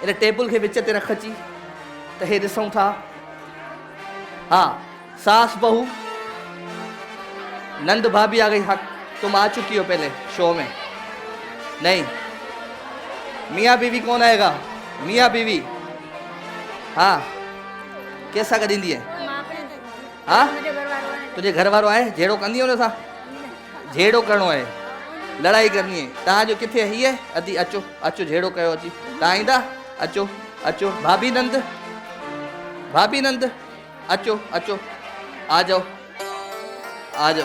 S2: इन टेबल के विच ते रख अची त हे ॾिसूं था हाँ सास बहू नंद भाभी आ गई हाँ तुम आ चुकी हो पहले शो में नहीं मियाँ बीवी कौन आएगा मियाँ बीवी हाँ कैसा करींदी है हाँ तुझे घर वारो आहे झेड़ो कंदी हुन सां झेड़ो करिणो आहे लड़ाई करनी है तव्हां जो किथे हीअ अदी अचो अचो झेड़ो कयो अची तव्हां ईंदा अचो अचो भाभी नंद अचो अचो आ जाओ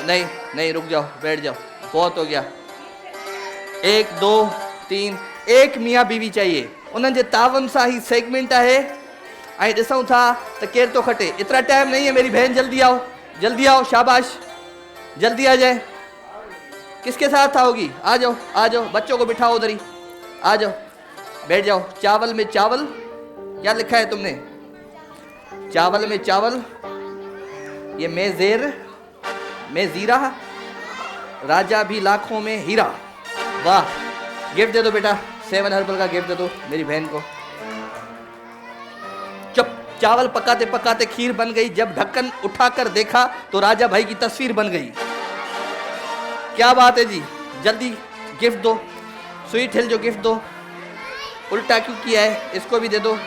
S2: नहीं नहीं रुक जाओ बैठ जाओ बहुत हो गया 1 2 3 एक मियाँ बीवी चाहिए उन्हनि जे तावन सां ही सेगमेंट आहे ऐं ॾिसूं था त केरु थो खटे इतना टाइम नहीं है मेरी बहन जल्दी आओ शाबाश जल्दी आ जाए किसके साथ आओगी आ जाओ बच्चों को बिठाओ उधर ही आ जाओ बैठ जाओ चावल में चावल क्या लिखा है तुमने चावल में चावल ये मैं जीरा राजा भी लाखों में हीरा वाह गिफ्ट दे दो बेटा 7 हर्बल का गिफ्ट दे दो मेरी बहन को जब चावल पकाते पकाते खीर बन गई जब ढक्कन उठाकर देखा तो राजा भाई की तस्वीर बन गई क्या बात है जी जल्दी गिफ्ट दो स्वीट हिल जो गिफ्ट दो उल्टा क्यों किया है इसको भी दे दो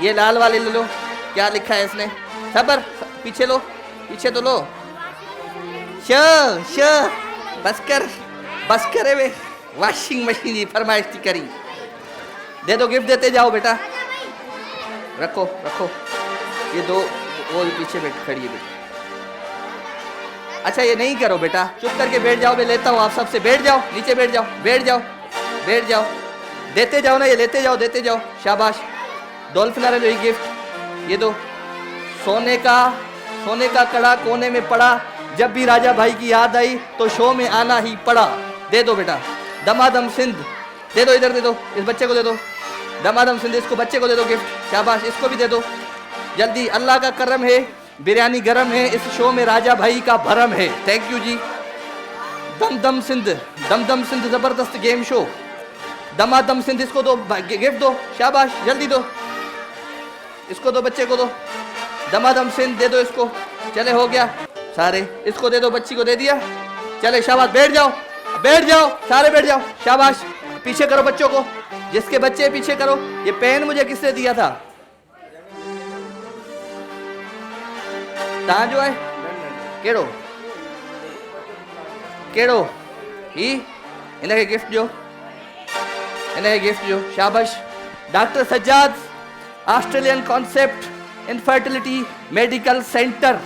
S2: ये लाल वाले ले लो क्या लिखा है इसने सबर पीछे लो पीछे तो लो श बस कर वे वॉशिंग मशीन की फरमाइश थी करी दे दो गिफ्ट देते जाओ बेटा रखो ये दो वो पीछे बैठ खड़ी है बेटा अच्छा ये नहीं करो बेटा चुप करके बैठ जाओ मैं लेता हूँ आप सबसे बैठ जाओ नीचे बैठ जाओ देते जाओ ना ये लेते जाओ शाबाश डॉल्फिन आ रहे गिफ्ट ये दो। सोने का कड़ा कोने में पड़ा, जब भी राजा भाई की याद आई तो शो में आना ही पड़ा। दे दो बेटा। दमादम सिंध दे दो, इधर दे दो, इस बच्चे को दे दो। दमादम सिंध इसको बच्चे को दे दो गिफ्ट। शाबाश, इसको भी दे दो जल्दी। अल्लाह का करम है, बिरयानी गरम है, इस शो में राजा भाई का भरम है। थैंक यू जी। दमदम सिंध जबरदस्त गेम शो। दमादम सिंध इसको दो, गिफ्ट दो। शाबाश, जल्दी दो, इसको दो, बच्चे को दो। दमादम सिंध दे दो इसको। चले, हो गया सारे। इसको दे दो, बच्ची को दे दिया। चले, शाबाश, बैठ जाओ, सारे बैठ जाओ। शाबाश, पीछे करो बच्चों को, जिसके बच्चे पीछे करो। ये पेन मुझे किसने दिया था? तहां जो है केड़ो ही इनके गिफ्ट जो शाबाश। Doctor Sajjad Australian concept infertility medical centre,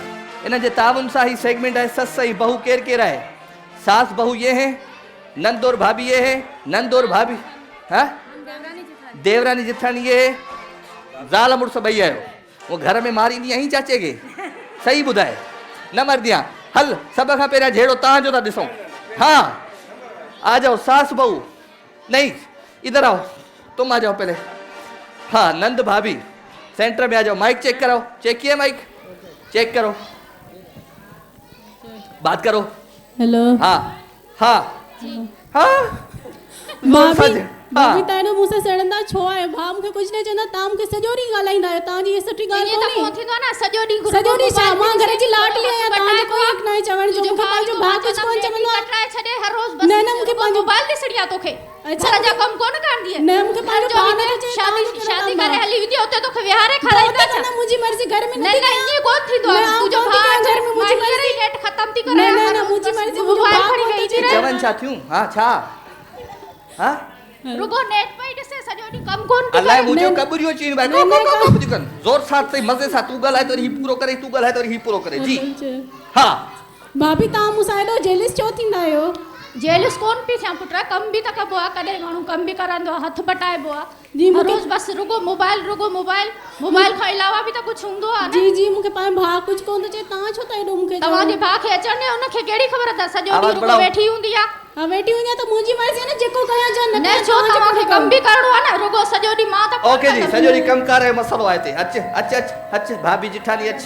S2: इन जे ताउन सां ही सेगमेंट है सस सही बहू केर केर है। सास बहू ये है, नंद और भाभी ये है। नंद और भाभी हाँ, देवरानी जिठानी ये है। ज़ाल मुड़स ॿई आहियो। वो घर में मारींदी आहीं चाचे खे? सही ॿुधाए, न मरदी आं। हल, सब खां पहिरियां जहिड़ो तव्हांजो था ॾिसूं। हाँ, आ जाओ सास बहू। नहीं, इधर आओ, तुम आ जाओ पहले। हाँ, नंद भाभी सेंटर में आ जाओ। माइक चेक कराओ। चेक किया माइक? चेक करो, बात करो।
S3: हेलो।
S2: हाँ हाँ हाँ,
S3: भाभी तानो मुसे सड़ंदा छो आहे? भाउ मूंखे कुछ न चवंदा, तव्हां मूंखे सॼो ॾींहुं ॻाल्हाईंदा आहियो। तव्हांजी हे सुठी ॻाल्हि
S7: ये तो
S3: कोन्हे।
S7: थींदो ना सॼो ॾींहुं
S3: सॼो ॾींहुं छा? मां घर जी लाडली आहियां, तव्हांजो कोई हक़ न आहे चवण जो। मूंखे पंहिंजो भाउ कुछ कोन चवंदो आहे।
S7: कटराए छॾे हर रोज बस।
S3: न, मूंखे पंहिंजो
S7: मोबाइल ॾिसणी आहे तोखे।
S3: अच्छा,
S7: घर जा कम कोन करदी है।
S3: न, मूंखे पंहिंजो भाउ नथो चए।
S7: शादी करे हली विधी उते तोखे विहारे खाराईंदा छा?
S3: न, मुंहिंजी मर्ज़ी घर में
S7: न न इए कोन थींदो आहे। तुंहिंजो भाउ घर में मुंहिंजी मर्ज़ी नेट ख़त्म थी करे।
S3: न, मुंहिंजी मर्ज़ी, मुंहिंजो
S7: मोबाइल
S3: भाउ
S7: खणी
S3: कोन
S7: वेही
S3: थो
S7: थी रहे।
S2: चवनि छा थियूं? हाँ छा? हाँ,
S7: रुगो नेट पे ही ॾिसे सॼो ॾींहुं कम कोन थी
S2: अलाए
S7: करे।
S2: मुंहिंजो कबूरियो चीन भाई को कन जोर साथ से मजे सां तू ॻाल्हाए तो ही पूरो करे, तू ॻाल्हाए तो ही पूरो करे। जी हाँ,
S3: भाभी तव्हां मूंसां एॾो जेलिस छो थींदा आहियो?
S7: जेलिस कोन पई थियां पुटु, कम बि त कबो आहे। कॾहिं माण्हू कम बि करंदो आहे, हथ बटाइबो आहे।
S3: जी,
S7: हर रोज बस रुगो मोबाइल खां अलावा बि त कुझु हूंदो आहे न।
S3: जी, मूंखे पंहिंजो भाउ कुछ कोन थो चए। तव्हां छो था एॾो मूंखे
S7: तव्हांजे भाउ खे अचण ॾियो, हुनखे कहिड़ी ख़बर अथव? सॼो
S2: आवाज़
S7: ॾींहुं
S2: बढ़ाओ।
S7: रुगो वेठी हूंदी आहे।
S3: हाँ, वेठी हुई त मुंहिंजी मर्ज़ी आहे न, जेको कयां जा।
S7: न छो तव्हांखे कम बि करणो आहे न? रुगो सॼो ॾींहुं मां त
S2: ओके जी, सॼो ॾींहुं कमु कार जो मसलो आहे हिते। अच भाभी जिठानी अच,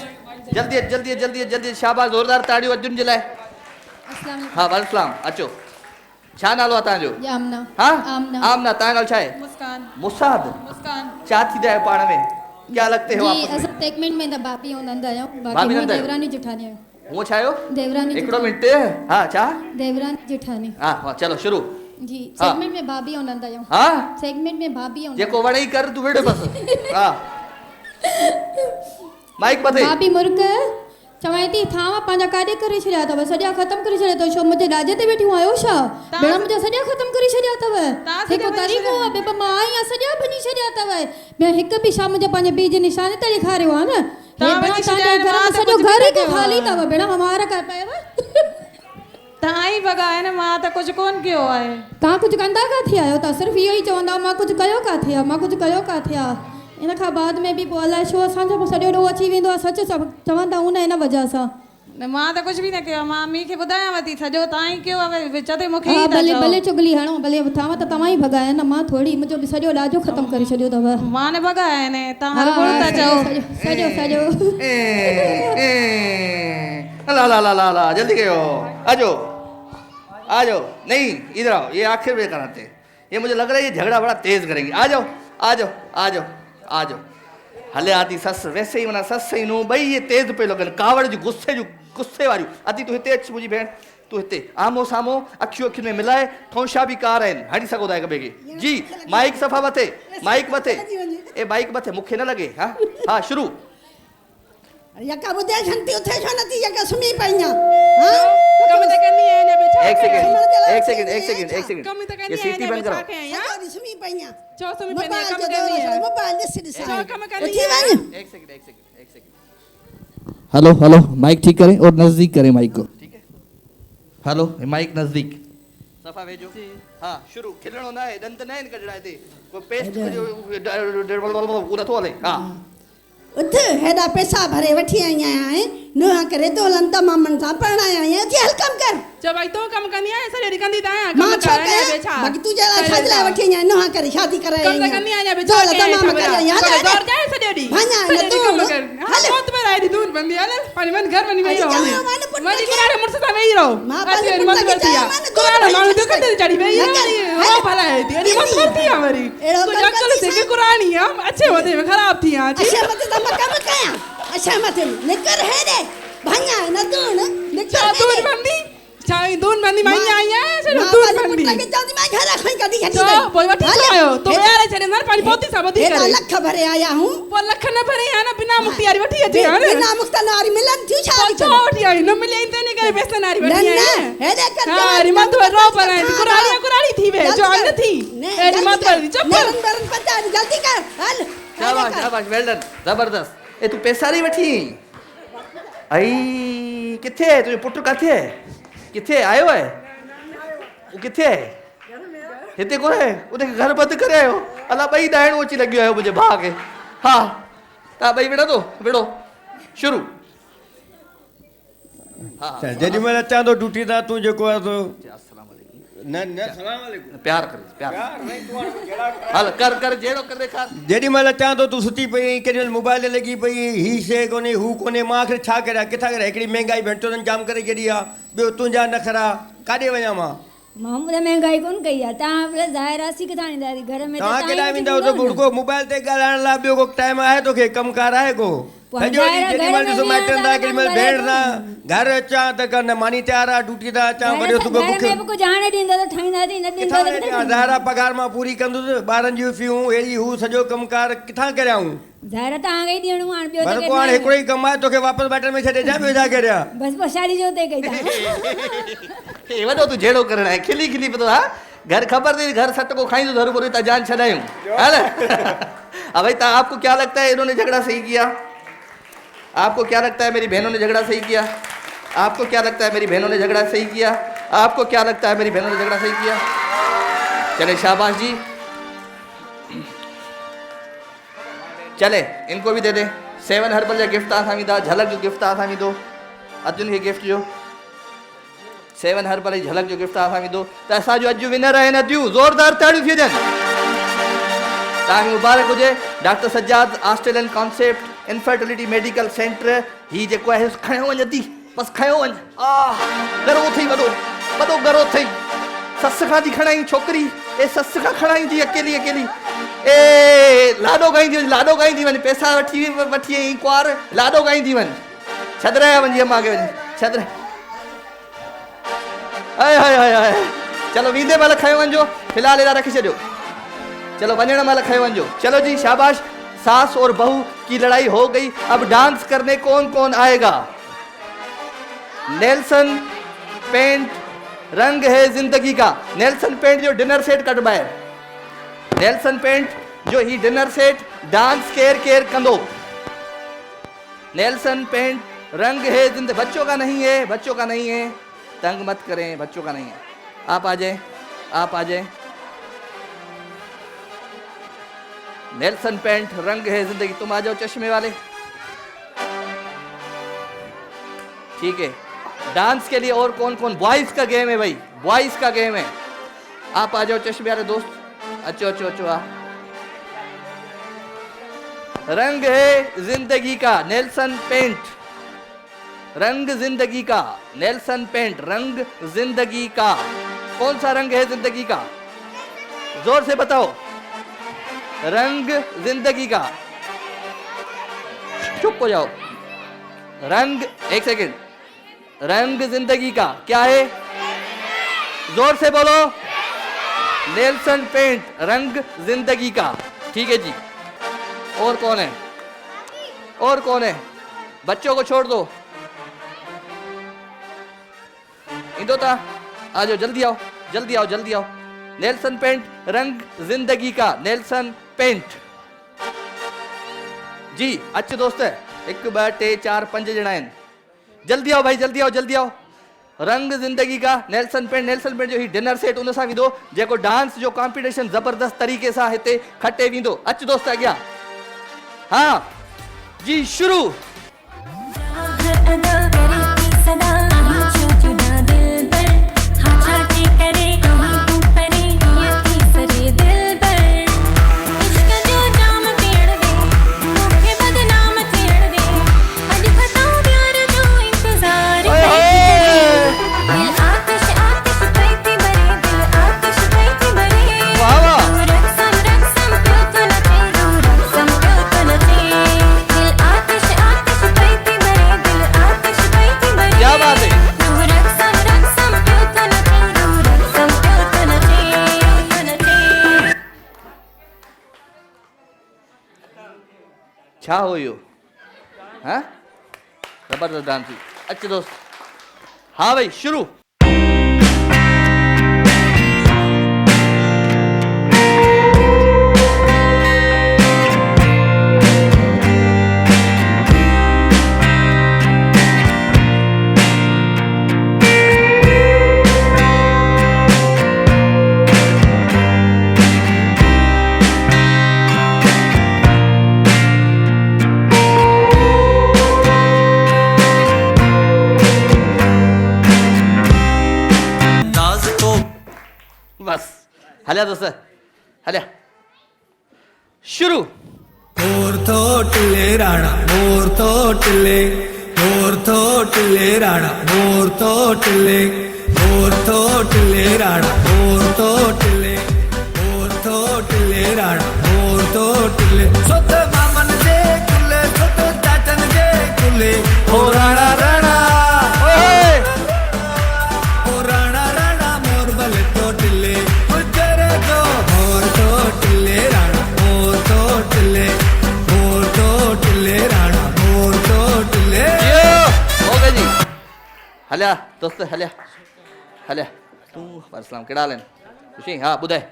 S2: जल्दी। शाबाश, ज़ोरदार ताड़ियूं अर्जुन जे लाइ। हाँ, वालेकुम, अचो। छा नालो आहे तव्हांजो?
S7: आमना।
S2: हाँ,
S7: आमना।
S2: आमना, तव्हां नालो छा आहे?
S3: मुस्कान।
S2: मुसाद। छा थींदा आहियो पाण में? क्या लगते हो
S9: जी
S2: आपस में?
S9: असां सेगमेंट में त भाभी ऐं नंद आहियूं।
S2: भाभी
S9: बाक़ी
S2: नंद आहियो?
S9: देवरानी जेठानी आहियूं।
S2: हूअं छा आहियो?
S9: देवरानी
S2: हिकिड़ो मिंट। हाँ, छा?
S9: देवरानी जेठानी।
S2: हाँ, चलो शुरू।
S9: जी,
S2: हाँ।
S9: सेगमेंट में भाभी ऐं नंद आहियूं।
S2: हाँ,
S9: सेगमेंट में भाभी ऐं
S2: जेको वणे कर तू वेड़े बस। हाँ, माइक बते।
S9: भाभी मुर्ग चवां थी थांवा पंहिंजा काॾे करे छॾिया अथव? सॼा ख़तम करे छॾिया अथव। छो मुंहिंजे ॾाजे ते वेठियूं आहियो छा? भेण मुंहिंजा सॼा ख़तम करे छॾिया अथव। हिकु तरीक़ो आहे, बेबा मां आई आहियां, सॼा भञी छॾिया अथव। भेण हिकु बि शाम जो पंहिंजे पीउ जे निशाने ते ॾेखारियो आहे न। तव्हांजे घर में सॼो घर ई ख़ाली अथव। भेण हमारा कर पयव।
S3: तव्हां ई भॻाए न, मां त कुझु कोन कयो आहे।
S9: तव्हां कुझु कंदा किथे आहियो? तव्हां सिर्फ़ु इहो ई चवंदा मां कुझु कयो किथे आहे। इन खां बाद में बि पोइ अलाए छो असांजो सॼो ॾोह अची वेंदो आहे। सच चवंदा हूं न, इन वजह सां।
S3: न, मां त कुझु बि न कयो। मां मी खे ॿुधायांव थी, सॼो तव्हां ई कयो आहे। विच ते मूंखे
S9: हा,
S3: ई था चओ।
S9: भले चुगली हणो, भले थांवा त तव्हां ई भॻाया न, मां थोरी। मुंहिंजो बि सॼो ॾाजो ख़तमु करे छॾियो अथव।
S3: मां न भॻाया आहिनि, तव्हां हर कोन था चओ।
S9: सॼो
S2: ला जल्दी करो। आ जाओ। नहीं, इधर आओ। ये आखिर में कराते। ये मुझे लग रहा है ये झगड़ा बड़ा तेज करेंगे। आ जाओ। हले आदि सस वैसे ही मना सस ही नो भाई, ये तेज पे लगन कावड़ जो गुस्से वाली। आदि तू हिते अच, मुझी भेण तू हिते। आमो सामो अखियों में मिलाए ठोंशा भी कार आहिनि, हणी सघो था हिक ॿिए खे। जी, माइक सफ़ा वथे, माइक वथे। ए माइक वथे, मूंखे न लॻे। हाँ, शुरू।
S8: यका ॿुधे शांति उथे छो नथी? यका सुम्ही पई आहियां।
S3: कम त कंदी आहियां न, बेटा।
S2: एक सेकंड।
S3: कम त कंदी
S2: ये सीटी
S3: आहियां,
S2: बंद करो।
S8: सॼो ॾींहुं सुम्ही पई आहियां।
S3: छो सुम्ही पई
S8: मोबाइल
S3: आहियां?
S8: जो
S3: कम
S8: दौर
S3: कंदी
S8: छॾे,
S3: आहियां।
S8: मोबाइल ॾिस।
S3: छो कम कंदी
S8: उथी
S3: आहियां?
S8: वञ।
S2: एक सेकंड। हेलो, माइक ठीक करें और नजदीक करें माइक को। ठीक है, हेलो, माइक नजदीक। सब दफ़ा भेजो हाँ शुरू खिलणो न आहे दंत न आहिनि कढणा हिते कोई पेस्ट पूरा थो हले हाँ
S8: उठ हेॾा पैसा भरे वठी आई आहियां नुंहं करे तो लंता मामन सां परणाया आहियां उथी हल कम कर
S3: चो भाई तो कम कंदी आहियां सॼो ॾींहुं कंदी त आहियां
S8: मां छो कयां बाक़ी तू जला छाज लाइ वठी आई आहियां नुंहं करे शादी कराई
S3: कम त कंदी आहियां बे
S8: जो तमाम करे आई हल
S3: दौड़ जाए सॼो ॾींहुं
S8: वञा न तू
S3: कम कर हल मौत में आई दूर बंदी हल पानी मन घर वञी वेही रहो वञी किराड़े मुड़स सां वेही रहो
S8: मां
S3: अची
S8: पंहिंजे
S3: वरी
S8: पुट
S3: मत
S8: खे
S3: करती
S8: चयो
S3: आहे
S8: मां न
S3: कुरान
S8: दूर
S3: माण्हू जो
S8: वञी
S3: कटे चढ़ी वेही
S8: न कर,
S3: आहे हो भला आहे थी अड़ी मत करती आहे वरी
S8: अहिड़ो
S3: कुछ
S8: कर
S3: अकल
S8: कंदी
S3: से
S8: सां।
S3: कुरानी है अच्छे होते में खराब थी हां जी
S8: अच्छा मत त मां कम कयां अच्छा मत निकर हेॾे भञा न तू निकर
S3: दूर बंदी चाय दूर बंदी माई आई है सॼो दूर बंदी
S8: पुट खे चवंदी मां घर खई कढी खटी
S3: तो पोइ वठी तो आयो तो यार छॾे न पानी पहुती सा वधी
S8: हेॾा
S3: करे
S8: लख भरे आया हूं
S3: पोइ लख न भरे है ना बिना मुक्ति वारी वठी अचे हां
S8: बिना मुक्तन वारी मिलन थियूं छा
S3: छो वठी आई न मिले इन तने करे पैसा नारी वठी
S8: न
S3: आई
S8: हेॾे कर
S3: हां रिमत रो पर आई कुराड़ी थी वे जो अन थी ए रिमत वाली चुप
S8: नरन नरन पता जल्दी कर हल
S2: शाबाश शाबाश वेल डन जबरदस्त ए तू पैसा नहीं वठी आई किथे है तुझे पुट किथे है किथे आयो है वो किथे है हिते को है उनके घर बंद करे आयो अला बई डायण अची लॻियो आयो मुंहिंजे भाउ खे हा तव्हां ॿई विढ़ो विढ़ो शुरू हा
S5: जेॾी महिल अचां थो ड्यूटी तां तूं जेको आहे तो न न सलाम वालेकुम
S2: प्यार कर प्यार हल कर कर जहिड़ो कर ॾेखार
S5: जेॾी महिल अचां थो तूं सुठी पई केॾी महिल मोबाइल लॻी पई ही शइ कोन्हे हू कोन्हे मां आख़िर छा करियां किथां करियां हिकिड़ी महांगाई भेंटोरनि जाम करे छॾी आहे ॿियो तुंहिंजा नखरा काॾे वञा मां
S9: मोहम्मद महंगाई कोन कई आहे तव्हां भले ज़ाहिर रासी किथां ईंदा घर में
S5: तव्हां केॾा वेंदा त बुड़को मोबाइल ते ॻाल्हाइण लाइ ॿियो को टाइम आहे तोखे कमकार आहे को सॼो ॾींहुं केॾी महिल ॾिसो माइटनि सां केॾी महिल भेण सां घर अचां त कर न मानी तयार आहे ड्यूटी तां अचां वरी सुबुह बुख
S9: कुझु हाणे ॾींदा त ठाहींदासीं न ॾींदा त किथां
S5: ज़ाहिर पघार मां पूरी कंदुसि ॿारनि जूं फीयूं अहिड़ी हू सॼो कमकार किथां करियां
S9: ज़ाहिर तव्हांखे ई ॾियणो आहे ॿियो
S5: पर को हाणे हिकिड़ो ई कमु आहे तोखे वापसि बैटल में छॾे जा ॿियो छा करियां
S9: बसि बसि शादी जो ते कई तव्हां
S2: हे वॾो तूं जहिड़ो करणु आहे खिली खिली पियो हा घर ख़बर थी घर सट को खाई तो ज़रूर पूरी त जान छॾायूं है ना अब भाई आपको क्या लगता है इन्होंने झगड़ा सही किया आपको क्या लगता है मेरी बहनों ने झगड़ा सही किया आपको क्या लगता है मेरी बहनों ने झगड़ा सही किया आपको क्या लगता है मेरी बहनों ने झगड़ा सही किया चले शाबाश जी चले इनको भी दे दे 7 हर्बल जा गिफ्ट असांखे दा झलक जो गिफ्ट असांखे दो अर्जुन खे गिफ्ट जो 7 हर्बल जी झलक जो गिफ्ट असांखे दो त असांजो अॼु विनर आहे नदियूं ज़ोरदार ताड़ियूं थी वञनि तव्हांखे मुबारक हुजे doctor Sajjad Australian concept infertility medical centre ही जेको आहे खयो वञ अदी बसि खयो वञ गरो अथई वॾो गरो अथई सस खां थी खणाई छोकिरी ए सस खां खणाई थी अकेली ए लाॾो गाईंदी वञ पैसा वठी आई कुआर लाॾो गाईंदी वञ छदराया वञी अम्मा खे वञी छदर हाय हाय हाय हाय चलो वींदे महिल खयो वञिजो फ़िलहाल हेॾा रखी छॾियो चलो वञण महिल खयो वञिजो चलो जी शाबाश सास और बहू की लड़ाई हो गई अब डांस करने कौन कौन आएगा नेल्सन पेंट रंग है जिंदगी का नेल्सन पेंट जो डिनर सेट कटवाए नेल्सन पेंट जो ही डिनर सेट डांस केर कंदो नेल्सन पेंट रंग है जिंदगी बच्चों का नहीं है तंग मत करें बच्चों का नहीं है आप आ जाए नेल्सन पेंट रंग है जिंदगी तुम आ जाओ चश्मे वाले ठीक है डांस के लिए और कौन कौन बॉयज का गेम है भाई बॉयज का गेम है आप आ जाओ चश्मे वाले दोस्त अच्छो आ रंग है जिंदगी का नेल्सन पेंट रंग जिंदगी का नेल्सन पेंट रंग जिंदगी का कौन सा रंग है जिंदगी का जोर से बताओ रंग जिंदगी का चुप हो जाओ रंग एक सेकंड रंग जिंदगी का क्या है जोर से बोलो नेल्सन पेंट रंग जिंदगी का ठीक है जी और कौन है बच्चों को छोड़ दो इंदो था आ जाओ जल्दी आओ नेल्सन पेंट रंग जिंदगी का नेल्सन पेंट जी अच्छे दोस्त है 1 2 3 4 5 ॼणा आहिनि जल्दी आओ भाई जल्दी आओ रंग ज़िंदगी का नेल्सन पेंट जो ही डिनर सेट उन सां विधो जेको डांस जो कॉम्पिटिशन ज़बरदस्त तरीक़े सां हिते खटे वेंदो। अच दोस्त अॻियां। हाँ जी शुरू। छा हो यो? हाँ जबरदस्त डांस थी। अच्छा दोस्त हाँ भाई शुरू। बस हलिया दोस्त हलिया शुरू।
S10: मोर तो टिले राणा मोर तो टिले राणा मोर तो टिले राणा मोर तो टिले राणा मोर तो टिले सोत मामन जे कुले सोत चाचन जे कुले ओ राणा राणा ओ राणा राणा मोर बले तो टिले गुजरे तो मोर तो टिले राणा मोर तो टिले राणा मोर तो टिले।
S2: हो गया जी हलिया दोस्त हलिया हलिया तू परसलाम केड़ा हाल आहिनि खुशी हाँ ॿुधाए।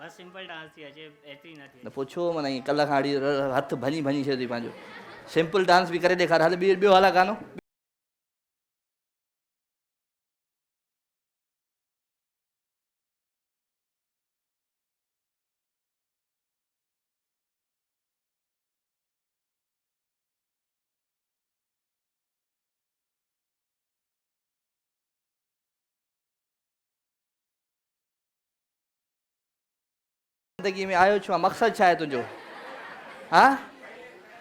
S11: बस सिंपल डांस थी अचे एतिरी न थी।
S2: न पुछो माना ईअं कल्ह खां हथ भञी भञी छॾी पंहिंजो सिंपल डांस बि करे ॾेखार। हल ॿियो हला गानो। ज़िंदगी में आयो छो मक़सद छा आहे तुंहिंजो? हाँ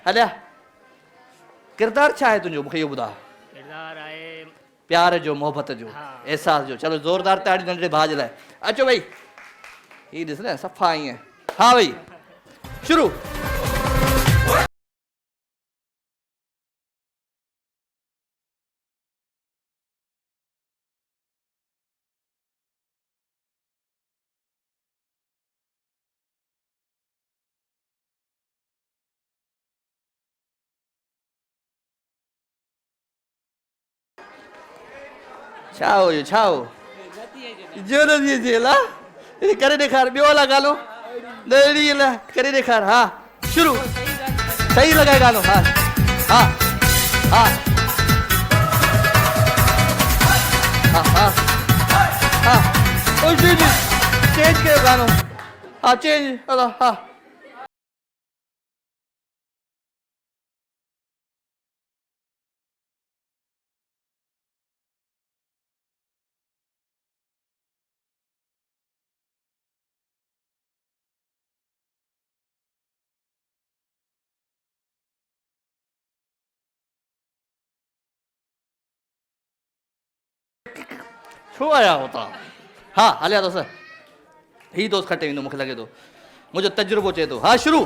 S2: हलिया किरदार छा आहे तुंहिंजो मूंखे इहो ॿुधा।
S11: किरदार आहे
S2: प्यार जो मोहब्बत जो एहसास जो। चलो ज़ोरदार ताड़ी नंढड़े भाउ जे लाइ। अचो भाई ही ॾिस न सफ़ा ईअं। हाँ भाई शुरू। छा हो इहो छा हो जो नथी अचे ला करे ॾेखार। ॿियो हला गानो न अहिड़ी ला करे ॾेखार। हाँ शुरू सही लॻाए गानो। हाँ हाँ हाँ हाँ हाँ हाँ चेंज कयो गानो। हाँ चेंज हलो हाँ छो आया हो तव्हां? हाँ हलिया दोस्त ही दोस्त खटे वेंदो मूंखे लॻे थो मुंहिंजो तजुर्बो चए थो। हाँ शुरू।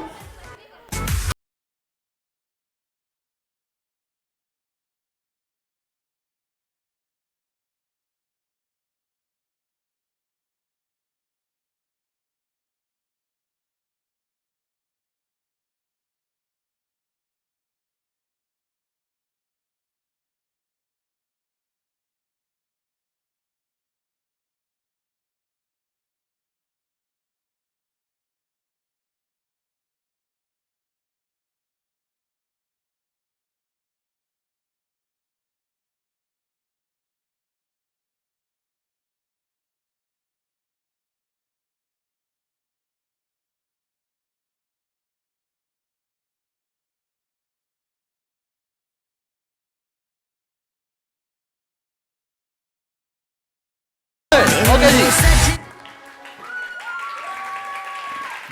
S2: ओके जी।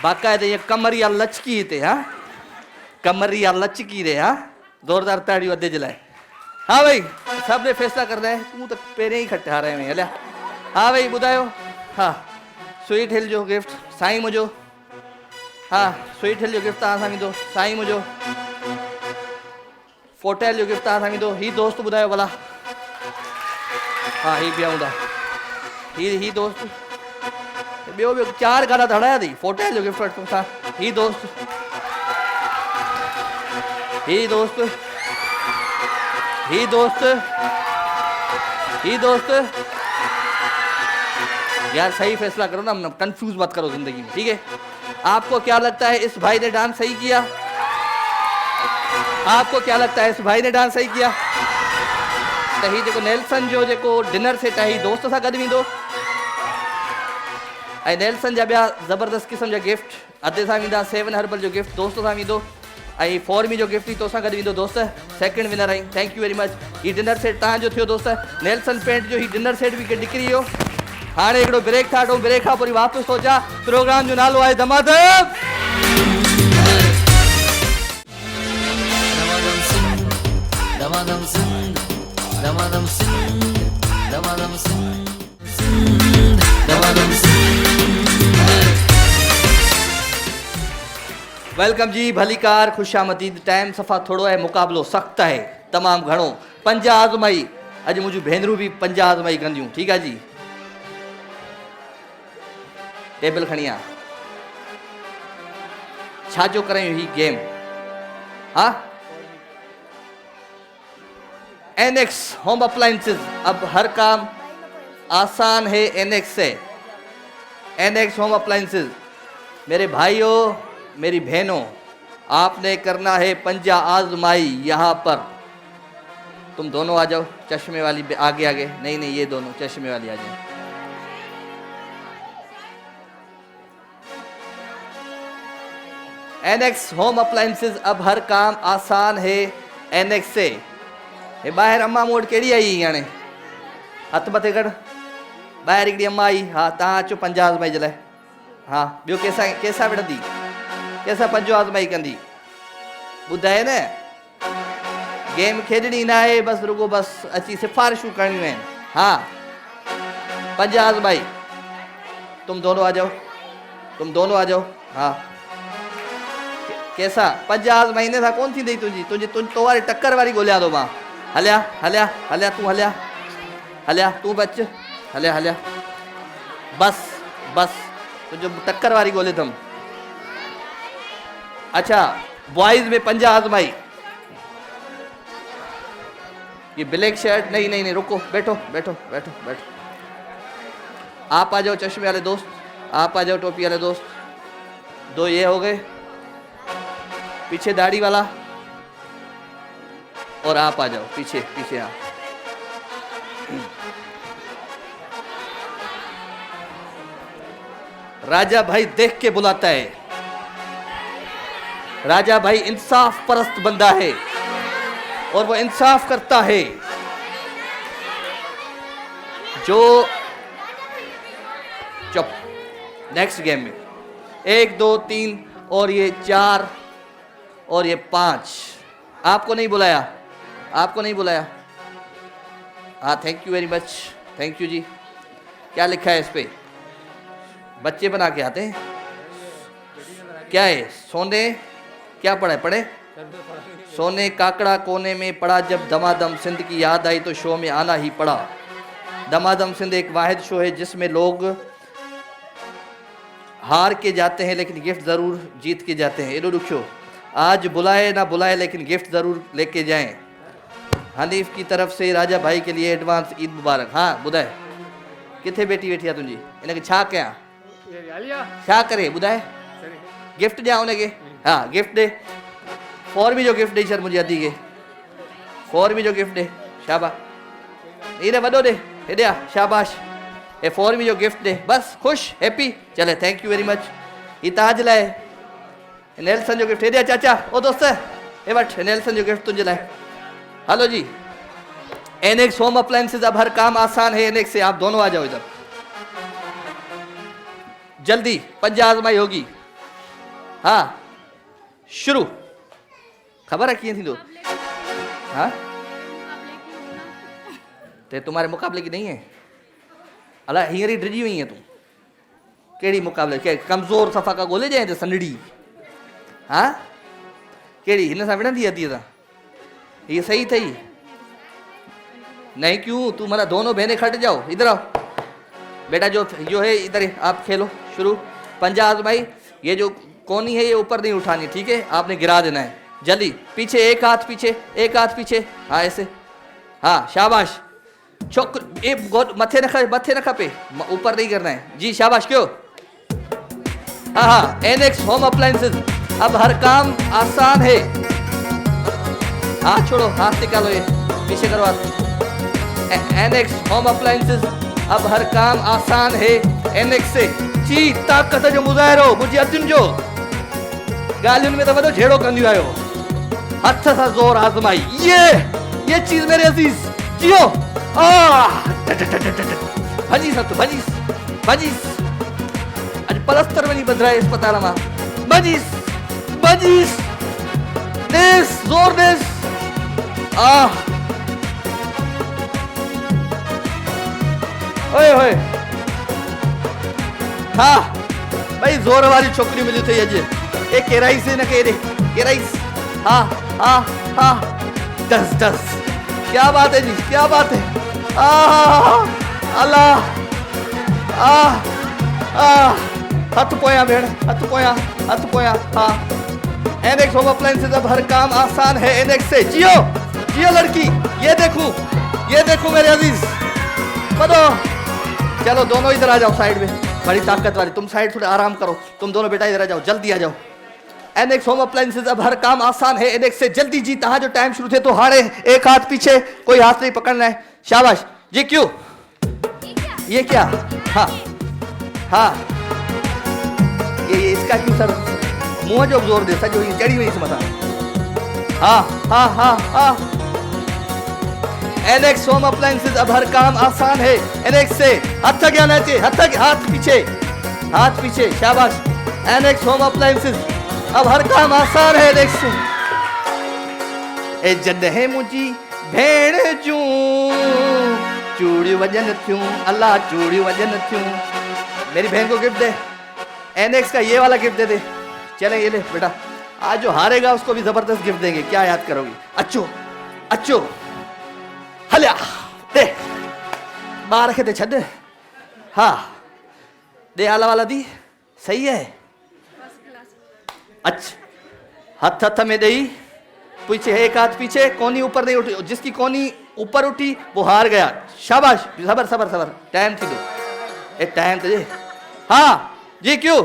S2: बाकायदे ये कमरिया लचकी थे, हाँ कमरिया लचकी रे, हाँ जोरदार ताड़ियों दे जलाए। हाँ भाई सब ने फैसला कर रहे हैं, तू तो पेरे ही खट्टा रहे हैं। हलिया हाँ भाई बुधायो। हाँ स्वीट हिल जो गिफ्ट साईं मुझो। हाँ स्वीट हिल जो गिफ्ट तव्हां सां दो साईं मुझो। फोटेल जो गिफ्ट तव्हां सां दो। ही दोस्त बुधायो भला। हाँ ही पिया हूंदा ही दोस्त ॿियो ॿियो 4 गाना धड़ाया थी। फोटेल जो गिफ्ट वठूं था। ही दोस्त ही दोस्त ही दोस्त ही दोस्त। यार सही फैसला करो ना, कंफ्यूज मत करो जिंदगी में, ठीक है। आपको क्या लगता है इस भाई ने डांस सही किया? आपको क्या लगता है इस भाई ने डांस सही किया? तो ही जो नेल्सन जो डिनर सेट है ही दोस्त सां गॾु वेंदो। ऐं नेल्सन जा ॿिया ज़बरदस्त क़िस्म जा गिफ्ट अधे सां वेंदा। 7 हर्बल जो गिफ्ट दोस्त सां वेंदो। ऐं फॉर्मी जो गिफ्ट तो सां गॾु वेंदो दोस्त। Second winner I, thank you very much. He dinner set तव्हांजो थियो दोस्त। नेल्सन पेंट जो ही डिनर सेट भी निकिरी वियो। हाणे हिकिड़ो ब्रेक था वठूं, ब्रेक खां पोइ वापसि थो अचां। प्रोग्राम जो नालो आहे दमादम।
S1: दमादम सिंह दमादम सिंह दमादम सिंह दमादम सिंह।
S2: वेलकम जी, भलीकार, खुशामदीद। टाइम सफ़ा थोड़ो है, मुक़ाबलो सख़्तु है तमामु घणो। 5 आज़माई अॼु मुंहिंजूं भेनरूं बि 5 आज़माई कंदियूं, ठीकु आहे जी। टेबल खणी आ। छा जो करें ही गेम? हाँ एनएक्स होम अप्लायंसेस, अब हर काम आसान है एनएक्स से। एनएक्स होम अप्लायंसेस मेरे भाइयों मेरी बहनों, आपने करना है 5 आज़माई। यहाँ पर तुम दोनों आ जाओ, चश्मे वाली आगे आगे। नहीं नहीं ये दोनों चश्मे वाली आ जाए। एनएक्स होम अप्लायंसेस, अब हर काम आसान है एनएक्स से। हे ॿाहिरि अम्मा मूं वटि कहिड़ी आई हाणे? हथ मथे कर। ॿाहिरि हिकिड़ी अम्मा आई। हा तव्हां अचो 5 आज़माई जे लाइ। हा ॿियो कंहिंसां विढ़ंदी? कंहिंसां 5 आज़माई कंदी? ॿुधाए न, गेम खेॾणी न आहे, बसि रुगो बसि अची सिफ़ारिशूं करणियूं आहिनि। हा 5 आज़माई। तुम दोनों आ जाओ, तुम दोनों आ जाओ। हाँ कैसा 5 आज़माइने सां कोन थींदी तुंहिंजी तो वारी टक्कर वारी ॻोल्हियां थो मां। हलिया हलिया हलिया तूं हलिया हलिया तूं बच हलिया हलिया बस बस तुंहिंजो टक्कर वारी ॻोल्हे अथमि। अच्छा बॉयज़ में 5 आज़माई। ये ब्लैक शर्ट नहीं नहीं नहीं रुको, बैठो बैठो बैठो बैठो। आप आ जाओ चश्मे वाले दोस्त, आप आ जाओ टोपी वाले दोस्त। 2 ये हो गए, पीछे दाढ़ी वाला, और आप आ जाओ पीछे पीछे। हाँ राजा भाई देख के बुलाता है। राजा भाई इंसाफ परस्त बंदा है और वो इंसाफ करता है। जो चुप। नेक्स्ट गेम में 1 2 3 और ये 4 और ये 5। आपको नहीं बुलाया, आपको नहीं बुलाया। हाँ thank you very much, thank you जी। क्या लिखा है इस पे? बच्चे बना के आते हैं। क्या है? सोने क्या पढ़े पढ़े? सोने काकड़ा कोने में पड़ा, जब दमादम सिंध की याद आई तो शो में आना ही पड़ा। दमादम सिंध एक वाहिद शो है जिसमें लोग हार के जाते हैं लेकिन गिफ्ट ज़रूर जीत के जाते हैं। एडो दुखियो, आज बुलाए ना बुलाए लेकिन गिफ्ट ज़रूर लेके जाएं। हनीफ की तरफ से राजा भाई के लिए एडवांस ईद मुबारक। हाँ ॿुधाए किथे बेटी वेठी आहे तुंहिंजी? इनखे छा कयां, छा करे ॿुधाए? गिफ्ट ॾियां उनखे? हाँ गिफ्ट ॾे। फॉर्मी जो गिफ्ट ॾेई छॾ मुंहिंजी अधी खे। फॉर्मी जो गिफ्ट ॾे, शाबाश। इने वॾो ॾे, हेॾे आ, शाबाश। हे फॉर्मी जो गिफ्ट ॾे, बस ख़ुशि हैप्पी। चले थैंक यू वेरी मच। ही ताज लाइ नेल्सन जो गिफ्ट। हेॾे चाचा ओ दोस्त हे वठ नेल्सन जो गिफ्ट तुंहिंजे लाइ। हेलो जी। एनएक्स होम अप्लायंसेस, अब हर काम आसान है एनएक्स से। आप दोनों आ जाओ इधर। जल्दी पंजा आजमाई होगी। हाँ शुरू। खबर है किए थी तो हाँ ते तुम्हारे मुकाबले की नहीं है। अला हींअर ही ड्रिजी हुई है तू केड़ी मुकाबले के कमज़ोर सफ़ा का गोले जाए संडड़ी। हाँ केड़ी हिन सां विढ़ंदी अती सां ये सही थी नहीं क्यों तू मतलब दोनों बहनें खट जाओ। इधर आओ बेटा जो है इधर आप खेलो शुरू। पंजा आजमाई ये जो कोनी है ये ऊपर नहीं उठानी ठीक है आपने गिरा देना है जल्दी। पीछे एक हाथ पीछे एक हाथ पीछे हाँ ऐसे हाँ शाबाश छोकर मथे न खपे ऊपर नहीं करना है जी शाबाश क्यों। हाँ हाँ एनएक्स होम अप्लायंसेस अब हर काम आसान है। हाथ छोड़ो हाथ निकालो ये पीछे करो हाथ। एनएक्स होम अप्लायंसेस अब हर काम आसान है एनएक्स से जी ताकत जो मुज़ाहिरो मुझे अर्जुन जो गालियुनि में तो वॾो झेड़ो कंदियूं आहियो हथ सां ज़ोर आज़माई ये चीज मेरे अजीज जियो भॼीस हथ भॼीस अॼु पलस्तर वञी बदिराए अस्पताल मां भॼीस देस ज़ोर देस ओए होए हाँ भाई जोर वाली छोकरी मिली थी अॼु ए केराई से न केरे केराई हाँ दस क्या बात है जी क्या बात है अल्लाह हथ पोया भेड़ हथ पोया हाँ एनएक्स होम अप्लायंसेस अब हर काम आसान है एनएक्स से जियो लड़की ये देखो मेरे अजीज बदो चलो दोनों इधर आ जाओ साइड में बड़ी ताकत वाली तुम साइड थोड़ा आराम करो तुम दोनों बेटा इधर आ जाओ जल्दी आ जाओ। एनएक्स होम अप्लायंसेस अब हर काम आसान है एनएक्स से जल्दी जी तहाँ जो टाइम शुरू थे तो हारे एक हाथ पीछे कोई हाथ नहीं पकड़ना है शाबाश जी क्यों ये क्या हाँ ये इसका क्यों सर मुंह जो जोर दे सजो ये चढ़ी हुई इस मथा हाँ एनएक्स होम अप्लायंसेस अब हर काम आसान है एनएक्स से हाथ क्या ना चाहिए हाथ पीछे शाबाश एनएक्स होम अप्लायंसेस अब हर काम आसान है एनएक्स से ए जॾहिं मुंहिंजी भेण जूं चूड़ियूं वॼनि थियूं अल्लाह चूड़ियूं वॼनि थियूं मेरी बहन को गिफ्ट दे एनएक्स का ये वाला गिफ्ट दे दे चले ये ले बेटा आज जो हारेगा उसको भी जबरदस्त गिफ्ट देंगे क्या याद करोगी अच्छो हलिया दे बार खे ते छॾ हाँ दे आला वाला दी सही है अच्छा हथ में दई पीछे एक हाथ पीछे कोनी ऊपर नहीं उठी जिसकी कोनी ऊपर उठी वो हार गया शाबाश सबर टाइम थी दो एक टाइम तो हाँ जी क्यों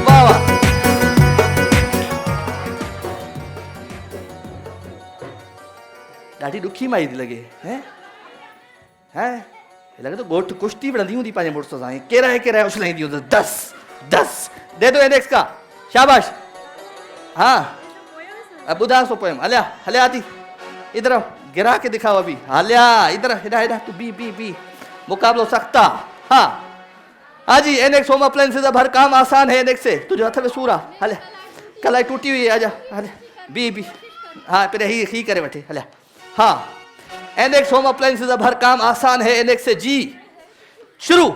S2: वाह ॾाढी ॾुखी माई थी लॻे हैं लॻे तो गोठ कुश्ती विढ़ंदी हूंदी पंहिंजे मुड़ुस सां केरा उछलाईंदी हूंदी 10 दे दो एनएक्स का शाबाश हाँ अब ॿुधा सो पोयम हलिया थी इधर गिरा के दिखाओ अभी हलिया इधर हेॾा तू बी मुकाबलो सख्ता हाँ जी एनएक्स होम अप्लायंसेस अब हर काम आसान है एनएक्स से तुझे हथ में सूरा हलिया कलाई टूटी हुई है आजा हलिया बी हाँ पहिरें ही करे वठे हलिया हाँ एनएक्स होम अप्लायंसेस अब हर काम आसान है एनएक्स से जी शुरू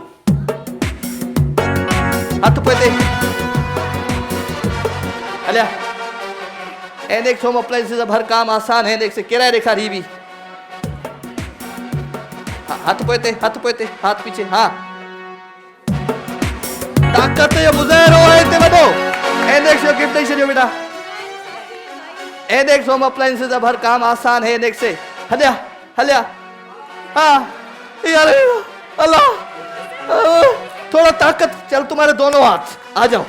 S2: हाथ पे हलिया एनएक्स होम अप्लायंसेस अब हर काम आसान है एनएक्स से केरा रेखा रही भी हाथ पोते हाथ पीछे हाँ ताकत जो मुज़ाहिरो है ते वॾो एनएक्स जो गिफ्ट ॾेई छॾियो बेटा एनएक्स होम अप्लायंसेस अब हर काम आसान है एनएक्स से हलिया हाँ यार अल्लाह थोड़ा ताकत चल तुम्हारे दोनों हाथ आ जाओ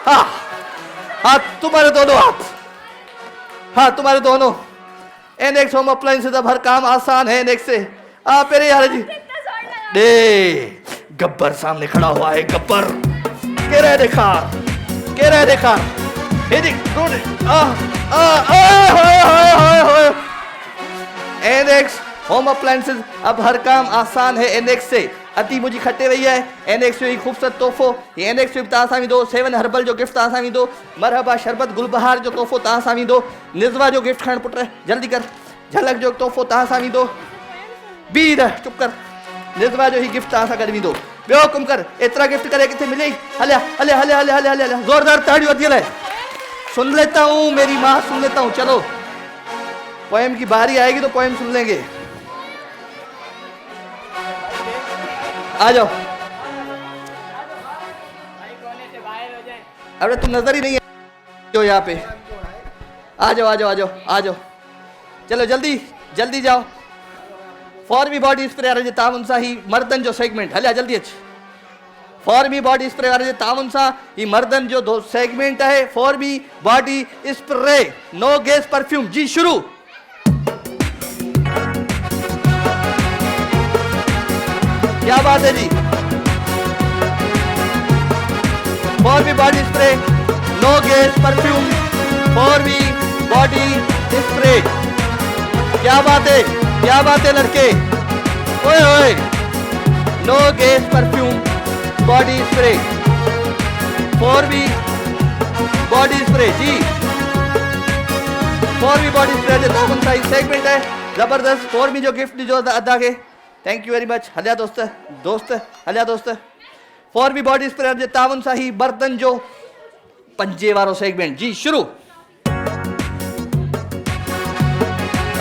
S2: हाँ तुम्हारे दोनों हाथ हाँ तुम्हारे दोनों एनएक्स होम अप्लायंसेस अब हर काम आसान है एनएक्स से पेरे यार जी दे गब्बर सामने खड़ा हुआ है गब्बर केरा देखा एनएक्स होम अप्लायंसेस अब हर काम आसान है एनएक्स से अति मुझी खटे वही है एनएक्स ही खूबसूरत तोहफ़ो ये एनएक्स तव्हां दो 7 हर्बल जो गिफ्ट तव्हां दो मरहबा शरबत गुलबहार जो तोहफ़ो तव्हां दो निज़वा जो गिफ्ट खण पुट जल्दी कर झलक जो तोहफ़ो तव्हां दो बीर चुप कर निज़वा जो ही गिफ्ट तव्हां गॾु वेंदो ॿियो हुकुम कर एतिरा गिफ्ट करे किथे मिले हलिया हलिया हलिया हलिया हलिया हलिया ज़ोरदार ताड़ियूं वधियल है सुन लेता हूँ मेरी माँ सुन लेता हूँ चलो पोएम की बारी आएगी तो पोएम सुन लेंगे आ जाओ अरे तुम नजर ही नहीं है जो यहाँ पे आ जाओ आ जाओ आ जाओ आ जाओ चलो जल्दी जल्दी जाओ फॉर मी बॉडी स्प्रे वारे जे ताउन सां ही मर्दन जो सेगमेंट हलिया जल्दी अच फॉर मी बॉडी स्प्रे वारे जे ताउन सां ही मर्दन जो सेगमेंट है for me body spray no gas perfume जी शुरू क्या बात है जी for me body spray no gas perfume for me body spray क्या बात है लड़के ओए ओए no gas perfume body spray for me body spray जी फॉर मी बॉडी स्प्रे जो ताउन सां सेगमेंट है जबरदस्त फॉर मी जो गिफ्ट जो अदा के थैंक यू वेरी मच हलिया दोस्त हलिया दोस्त फॉर मी बॉडी स्प्रे जे ताउन सां ही बर्तन जो पंजे वारो सेगमेंट जी शुरू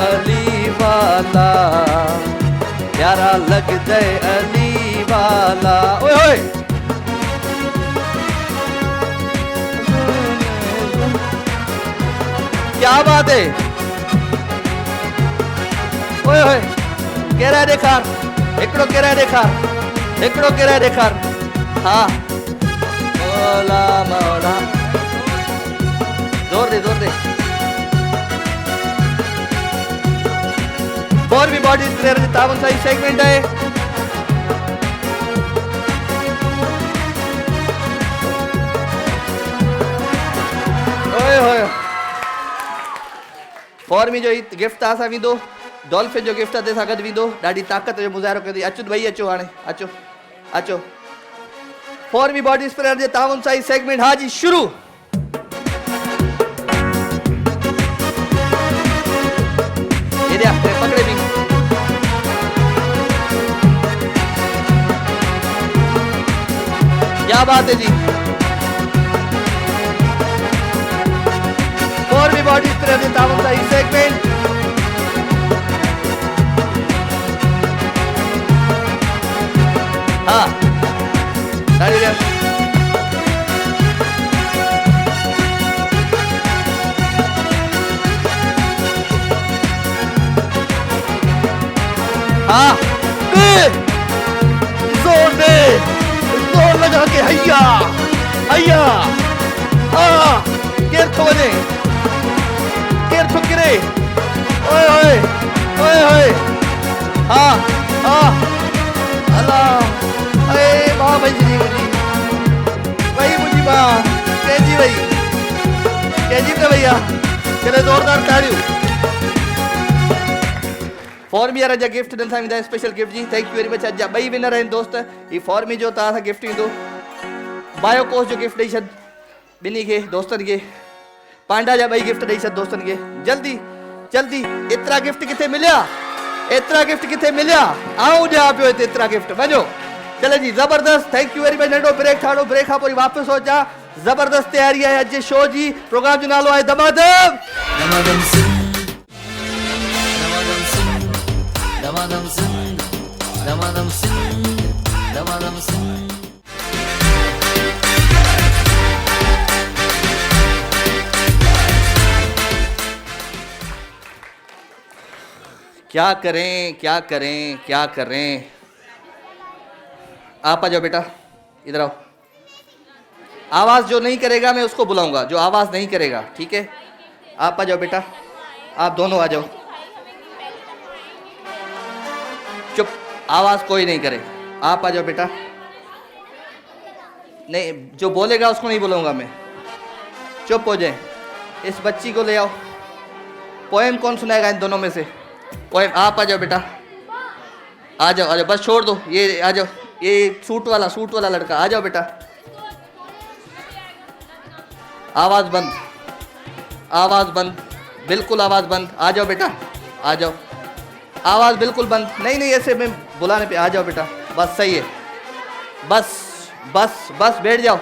S2: अली वाला प्यारा लगदे अली वाला ओए ओए क्या बात है ओए ओए केरा देखार एकड़ो केरा देखार हाँ मौला मौला जोर दे फॉर मी बॉडी स्प्रे जे ताउन सां सेगमेंट है ओए होए फॉर मी जो गिफ्ट तव्हां वेंदो डॉल्फिन जो गिफ्ट ते सां गॾु वेंदो ॾाढी ताक़त जो मुज़ाहिरो कंदी अचो भई अचो हाणे अचो फॉर मी बॉडी स्प्रे जे ताउन सां सेगमेंट हाँ जी शुरू ये पकड़े भी क्या बात है जी फॉर मी बॉडी स्प्रे जे ताउन सां सेगमेंट हाँ ताड़ी दे हाँ जोर लगा के हैया हाँ केर थो वने केर थो किरे ओए हाँ अल्लाह अरे माँ भई मुझी माँ कैजी भैया चले जोरदार ताड़ियूं फॉर मी वारा जा गिफ्ट ॾियनि था वेंदा स्पेशल गिफ्ट जी थैंक यू वेरी मच अॼु जा ॿई विनर आहिनि दोस्त ही फॉर मी जो तव्हां सां गिफ्ट ईंदो बायो कोर्स जो गिफ्ट ॾेई छॾ ॿिन्ही खे दोस्तनि खे पांडा जा ॿई गिफ्ट ॾेई छॾ दोस्तनि खे जल्दी एतिरा गिफ्ट किथे मिलिया आऊं ॾियां पियो हिते एतिरा गिफ्ट वञो चले जी ज़बरदस्त थैंक यू वेरी मच नंढो ब्रेक ठाणो ब्रेक खां पोइ वापसि हो जा ज़बरदस्त तयारी आहे अॼु जे शो जी प्रोग्राम जो नालो आहे दमादम क्या करें आप आ जाओ बेटा इधर आओ आवाज जो नहीं करेगा मैं उसको बुलाऊंगा जो आवाज नहीं करेगा ठीक है आप आ जाओ बेटा आप दोनों आ जाओ चुप आवाज कोई नहीं करे आप आ जाओ बेटा नहीं जो बोलेगा उसको नहीं बुलाऊंगा मैं चुप हो जाए इस बच्ची को ले आओ पोएम कौन सुनाएगा इन दोनों में से पोएम आप आ जाओ बेटा आ जाओ बस छोड़ दो ये आ जाओ ये सूट वाला लड़का, आ जाओ बेटा। आवाज बंद, आवाज बंद, बिल्कुल आवाज बंद। आ जाओ बेटा, आ जाओ, आवाज बिल्कुल बंद। नहीं नहीं, ऐसे में बुलाने पे आ जाओ बेटा, बस सही है, बस बस बस बैठ जाओ,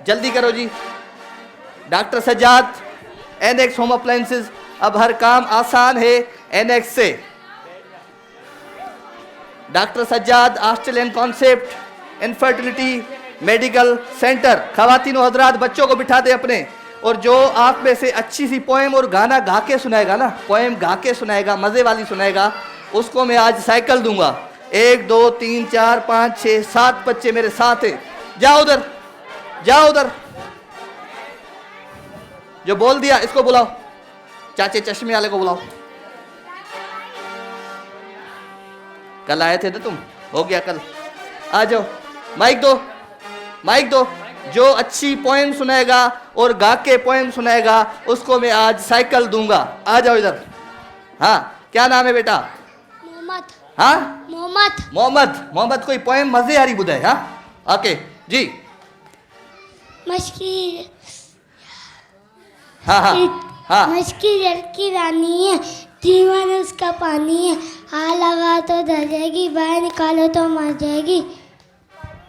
S2: जल्दी करो जी। Doctor Sajjad, Annex home appliances, अब हर काम आसान है एनेक्स से। Doctor Sajjad, Australian concept infertility medical centre. खवातीन हजरात, बच्चों को बिठा दे अपने, और जो आप में से अच्छी सी पोएम और गाना गा के सुनाएगा ना, पोएम गा के सुनाएगा, मजे वाली सुनाएगा, उसको मैं आज साइकिल दूंगा। 1 2 3 4 5 6 7 बच्चे मेरे साथ है। जाओ उधर, जाओ उधर, जो बोल दिया इसको बुलाओ, चाचे चश्मे वाले को बुलाओ। कल आए थे ना तुम, हो गया कल, आ जाओ। माइक दो, माइक दो। जो अच्छी पोएम सुनाएगा और गा के पोएम सुनाएगा उसको मैं आज साइकिल दूंगा। आ जाओ इधर। हाँ, क्या नाम है बेटा?
S9: मोहम्मद।
S2: हाँ,
S9: मोहम्मद।
S2: मोहम्मद। मोहम्मद कोई पोएम मजे आ रही बुधाए। हाँ, ओके जी।
S9: मशकी,
S2: हाँ हाँ हाँ।
S9: मशकी लड़की रानी है, जीवन उसका पानी है, हाँ लगा तो डर जाएगी, बाहर निकालो तो मर जाएगी।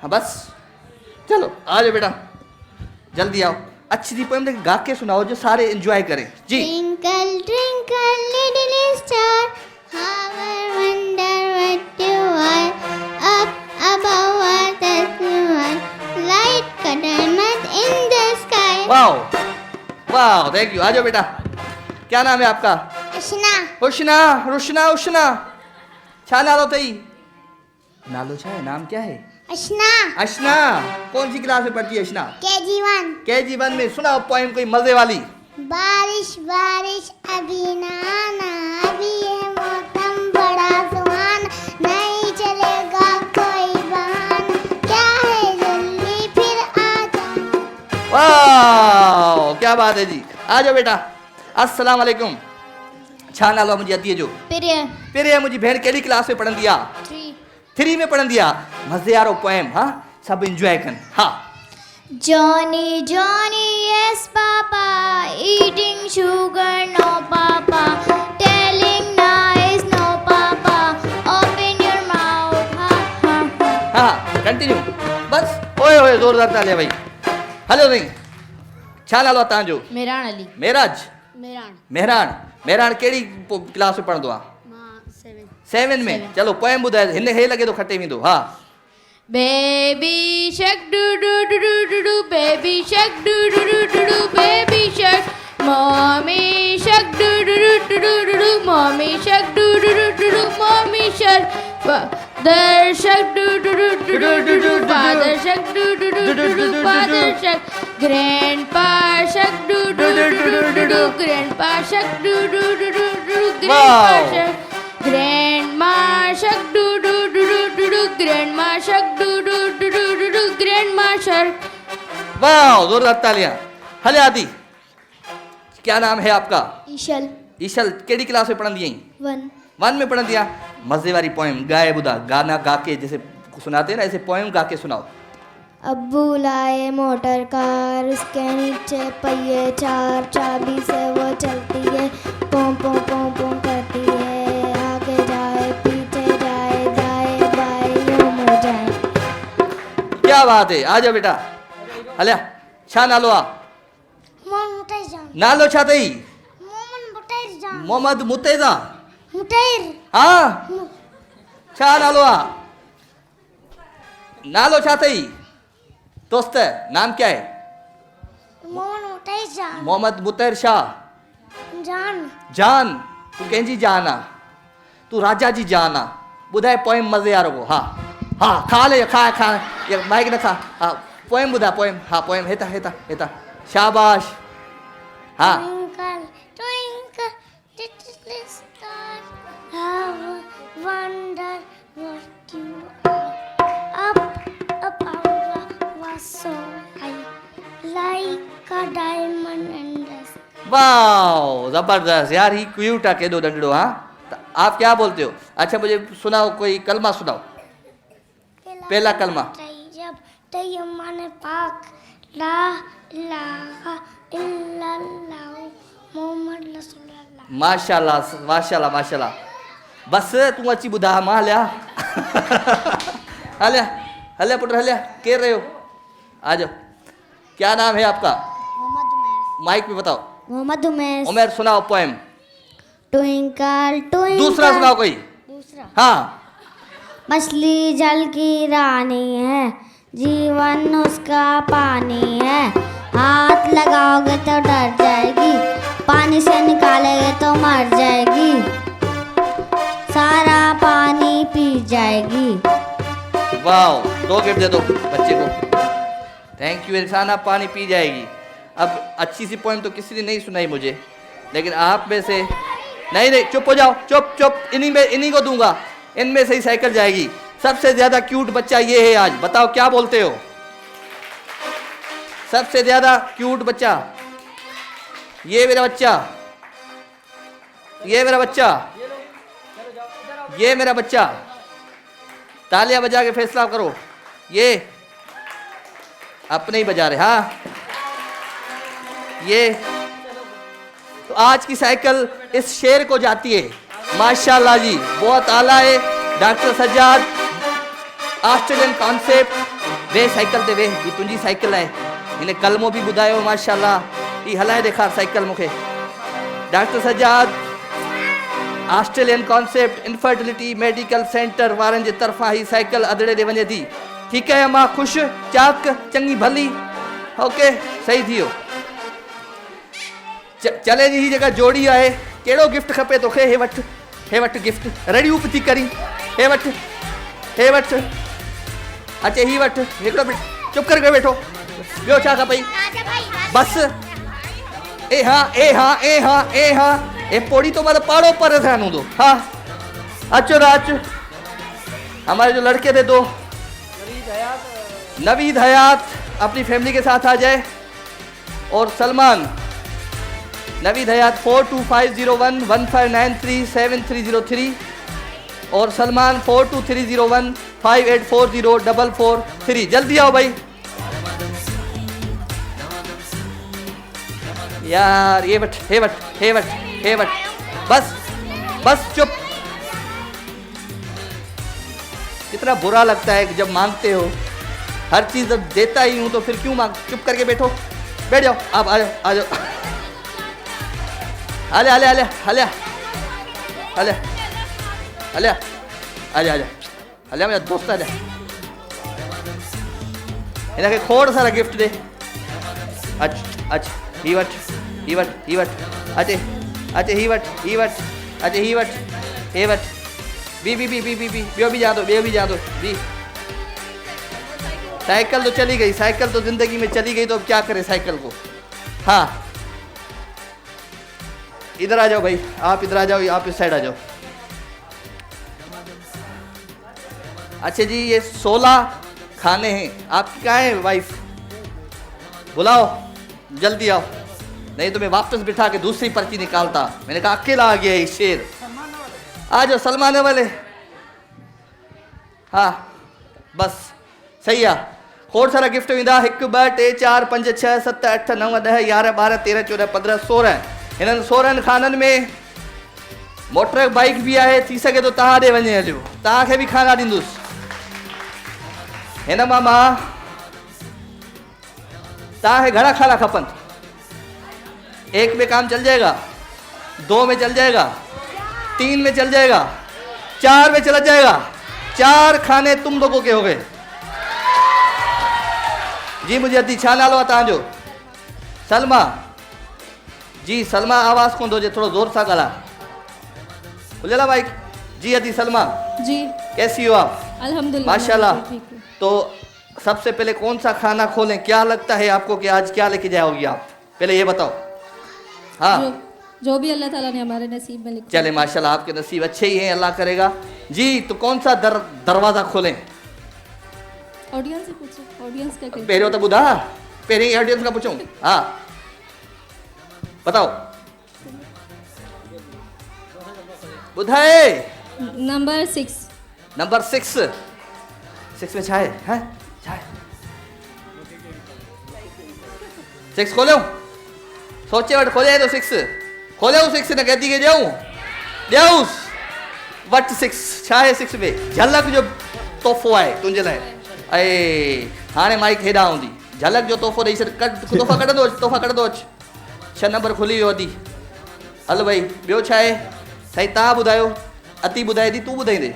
S2: हाँ बस, चलो आ जाओ बेटा, जल्दी आओ। अच्छी सी पोएम गा के सुनाओ जो सारे एंजॉय करें जी।
S9: Twinkle twinkle little star, how I wonder what you are, up above what that you are, like a diamond in the sky.
S2: वाह वाह, थैंक यू। आ जाओ बेटा, क्या नाम है आपका?
S9: अशना।
S2: उष्णा, रुशना, उष्णा। छा नालो तई? नालो छा है, नाम क्या है?
S9: अशना।
S2: अशना। कौन सी क्लास में पढ़ती है अशना?
S9: KG1।
S2: KG1 में। सुनाओ पोएम कोई मजे वाली।
S9: बारिश बारिश अभी ना आना, अभी है मौसम बड़ा सुहाना, नहीं चलेगा कोई बहाना, क्या है जल्दी फिर आ जाना।
S2: वाह, क्या बात है जी। आ जाओ बेटा। अस्सलाम वालेकुम। छा नालो मुझे आती है जो? फिर मुझे भेड़ केड़ी क्लास में पढ़न दिया? 3 में पढ़न दिया। मजे आ रहा पोएम। हाँ, सब एंजॉय कर। हाँ।
S9: Johnny, Johnny, yes papa, eating sugar, no papa, telling lies, no papa, open your mouth, ha ha ha.
S2: हाँ, कंटिन्यू बस। ओए ओए, जोरदार तालियां भाई। हेलो नहीं, छा नालो तांजो?
S7: मेहरान अली।
S2: मेराज।
S7: मेहरान।
S2: मेहरान। मेहरान केड़ी क्लास में पढ़ंदो आ? 7 में। चलो पोएम बुधाए, हिन हे लगे तो खटे में दो। हाँ।
S7: Baby shark do do do do do do, baby shark do do do do do, baby shark. Mommy shark do do do do do do do, mommy shark do do do do do, mommy shark. Father shark do do do do do do do, father shark do do do do do, father shark. Grandpa shark do do do do do do, grandpa shark do do do do do, grandpa shark. Grandma shark do do do do do do, grandma shark do do do do do do, grandma shark.
S2: वाह, जोरदार तालियां। हले आदि, क्या नाम है आपका?
S9: ईशल।
S2: ईशल केड़ी क्लास में पढ़न दिया?
S9: 1
S2: में पढ़न दिया। मजे वाली पोएम गाए बुधा, गाना गा के जैसे सुनाते हैं ना, ऐसे पोएम गा के सुनाओ।
S9: अब्बू लाए मोटर कार, उसके नीचे पहिए 4, चाबी से वो चलती है, पों पों पों पों करती है, आगे जाए पीछे जाए, दाएं बाएं यूं मुड़ जाए।
S2: क्या बात है। आ जाओ बेटा। हले छा नालो आ? नालो छा तई? मोहम्मद मुतेजा। हाँ, छा नालो आ? नालो छा तई दोस्त? नाम क्या है? मोहम्मद मुतैर शाह। जान। तू कंहिंजी जान आ? तू राजा जी जान आ। बुधाए पोएम मजे आ रहो। हाँ हाँ, खा ले, खा खा, ये माइक न खा। हाँ, पोएम बुधा, पोएम। हाँ, पोएम हेता हेता हेता। शाबाश। हाँ।
S9: Twinkle, little star, how I wonder what you are, up above was so high, like a diamond in the sky.
S2: वाह, जबरदस्त यार, ही क्यूट आ के दो डंडो। हाँ, आप क्या बोलते हो? अच्छा मुझे सुनाओ, कोई कलमा सुनाओ। पहला कलमा।
S7: तैयब तैयब माने पाक, ला इलाहा इल्लल्लाह मोहम्मद रसूलुल्लाह।
S2: माशाल्लाह माशाल्लाह माशाल्लाह। बस तू अची बुधा मां हलिया हलिया हलिया पुत्र हलिया कह रहे हो, आ जाओ। क्या नाम है आपका?
S7: मोहम्मद उमैर।
S2: माइक में बताओ।
S7: मोहम्मद उमैर।
S2: उमर सुनाओ पोएम।
S7: Twinkle twinkle.
S2: दूसरा सुनाओ कोई।
S7: दूसरा।
S2: हाँ।
S7: मछली जल की रानी है, जीवन उसका पानी है, हाथ लगाओगे तो डर जाएगी, पानी से निकालेगे तो मर जाएगी, सारा पानी पी जाएगी।
S2: वाओ, 2 गिफ्ट दे दो बच्चे को। थैंक यू इंसाना, पानी पी जाएगी। अब अच्छी सी पोएम तो किसी ने नहीं सुनाई मुझे, लेकिन आप में से नहीं चुप हो जाओ, चुप चुप। इन्हीं को दूंगा, इनमें से ही साइकिल जाएगी। सबसे ज्यादा क्यूट बच्चा ये है आज, बताओ क्या बोलते हो? सबसे ज्यादा क्यूट बच्चा ये मेरा बच्चा, ये मेरा बच्चा, ये मेरा बच्चा। तालियां बजा के फैसला करो। ये अपने ही बजा रहे। हाँ, ये तो आज की साइकिल इस शेर को जाती है। माशाल्लाह जी, बहुत आला है। डॉक्टर सज्जाद, ऑस्ट्रेलियन कॉन्सेप्ट वे साइकिल ते वे, ये तुंहिंजी साइकिल है। इन्हें कलमो भी ॿुधायो माशाल्लाह। ये हलाए ॾेखार साइकिल मूंखे। Doctor Sajjad, Australian concept infertility medical centre वारनि जे तरफ़ां ही साइकिल अदड़े ॾे वञे थी। ठीकु आहे मां ख़ुशि चाक चङी भली। ओके, सही थी वियो। चले जी, ही जेका जोड़ी आहे, कहिड़ो गिफ्ट खपे तोखे? हे वटि गिफ्ट रेडी थी करी। हे वटि अचे, ही वटि हिकिड़ो मिनट चुप करके वेठो। ॿियो छा खपई? बस ए हाँ ए हाँ ए हाँ ए हाँ। ए पोड़ी तो मतलब पाड़ो पर ध्यान दो। हाँ, अच्छो राज। हमारे जो लड़के थे 2, नवीद हयात अपनी फैमिली के साथ आ जाए, और सलमान। नवीद हयात 42501 15937303 और सलमान 42301 58404443। जल्दी आओ भाई यार। ये बट हे बट हे बट हे बट। बस चुप। कितना बुरा लगता है कि जब मांगते हो, हर चीज जब देता ही हूं तो फिर क्यों मांग। चुप करके बैठो, बैठ जाओ। आप आ जाओ, आ जाओ। आले आले आले आले आले आले आजा आजा आले मेरा दोस्त आजा। इनके खोड़ सारा गिफ्ट दे। अच्छा ही वट अचे ही वट अचे ही वट हे वट बी ॿियो बि जा दो बी। साइकिल तो चली गई, साइकिल तो जिंदगी में चली गई, तो अब क्या करे साइकिल को। हाँ, इधर आ जाओ भाई, आप इधर आ जाओ, आप इस साइड आ जाओ। अच्छा जी, ये 16 खाने हैं। आपकी कहाँ है वाइफ? बुलाओ, जल्दी आओ, नहीं तो मैं वापस बिठा के दूसरी पर्ची निकालता। मैंने कहा अकेला आ गया ये शेर। आ जाओ सलमान वाले। हाँ बस सही है। खोड़ सारा गिफ्ट वेंदा। 1 2 3 4 5 6 7 8 9 10 11 12 13 14 15 16। इन्हनि 16 खाननि में मोटर बाइक भी आहे। थी सके तो तव्हां ॾे वञे हलियो, तव्हांखे बि खाना ॾींदुसि। हिन मां तव्हांखे घणा खाना खपनि? 1 में काम चल जाएगा, 2 में चल जाएगा, 3 में चल जाएगा, 4 में चला जाएगा। 4 खाने तुम लोगों के हो गए। जी मुझे अदी छा नालो आहे तव्हांजो? सलमा जी। सलमा आवाज़ कोन थो अचे, थोड़ो ज़ोर सां ॻाल्हा। खुलियल आहे माइक? जी अदी सलमा
S9: जी,
S2: कैसी हो आप?
S9: अल्हम्दुलिल्लाह
S2: माशाल्लाह।
S9: ठीक हूँ।
S2: तो सबसे पहले कौन सा खाना खोलें? क्या लगता है आपको कि आज क्या लेके जाओगी आप? पहले ये बताओ। हाँ,
S9: जो भी अल्लाह ताला ने हमारे नसीब में लिखा।
S2: चले माशाल्लाह, आपके नसीब अच्छे ही हैं, अल्लाह करेगा। जी तो कौन सा दरवाजा खोलें?
S9: ऑडियंस से पूछो, ऑडियंस का
S2: पहले तो बुधा, पहले ऑडियंस का पूछूं। हाँ बताओ, बुधाए।
S9: नंबर 6।
S2: नंबर 6 6 में छा है छा 6 खोलो सोचे वट खोले तो 6 खोले 6 न कहती के जाऊं ॾियूंस वट 6 छा आहे 6 में झलक जो तोहफ़ो आहे तुंहिंजे लाइ ऐं हाणे माइक हेॾां हूंदी झलक जो तोहफ़ो ॾेई छॾ तोहफ़ा कढंदो अच 6 नंबर खुली वियो अदी हल भाई ॿियो छा आहे साईं तव्हां ॿुधायो अति ॿुधाए थी तूं ॿुधाईंदे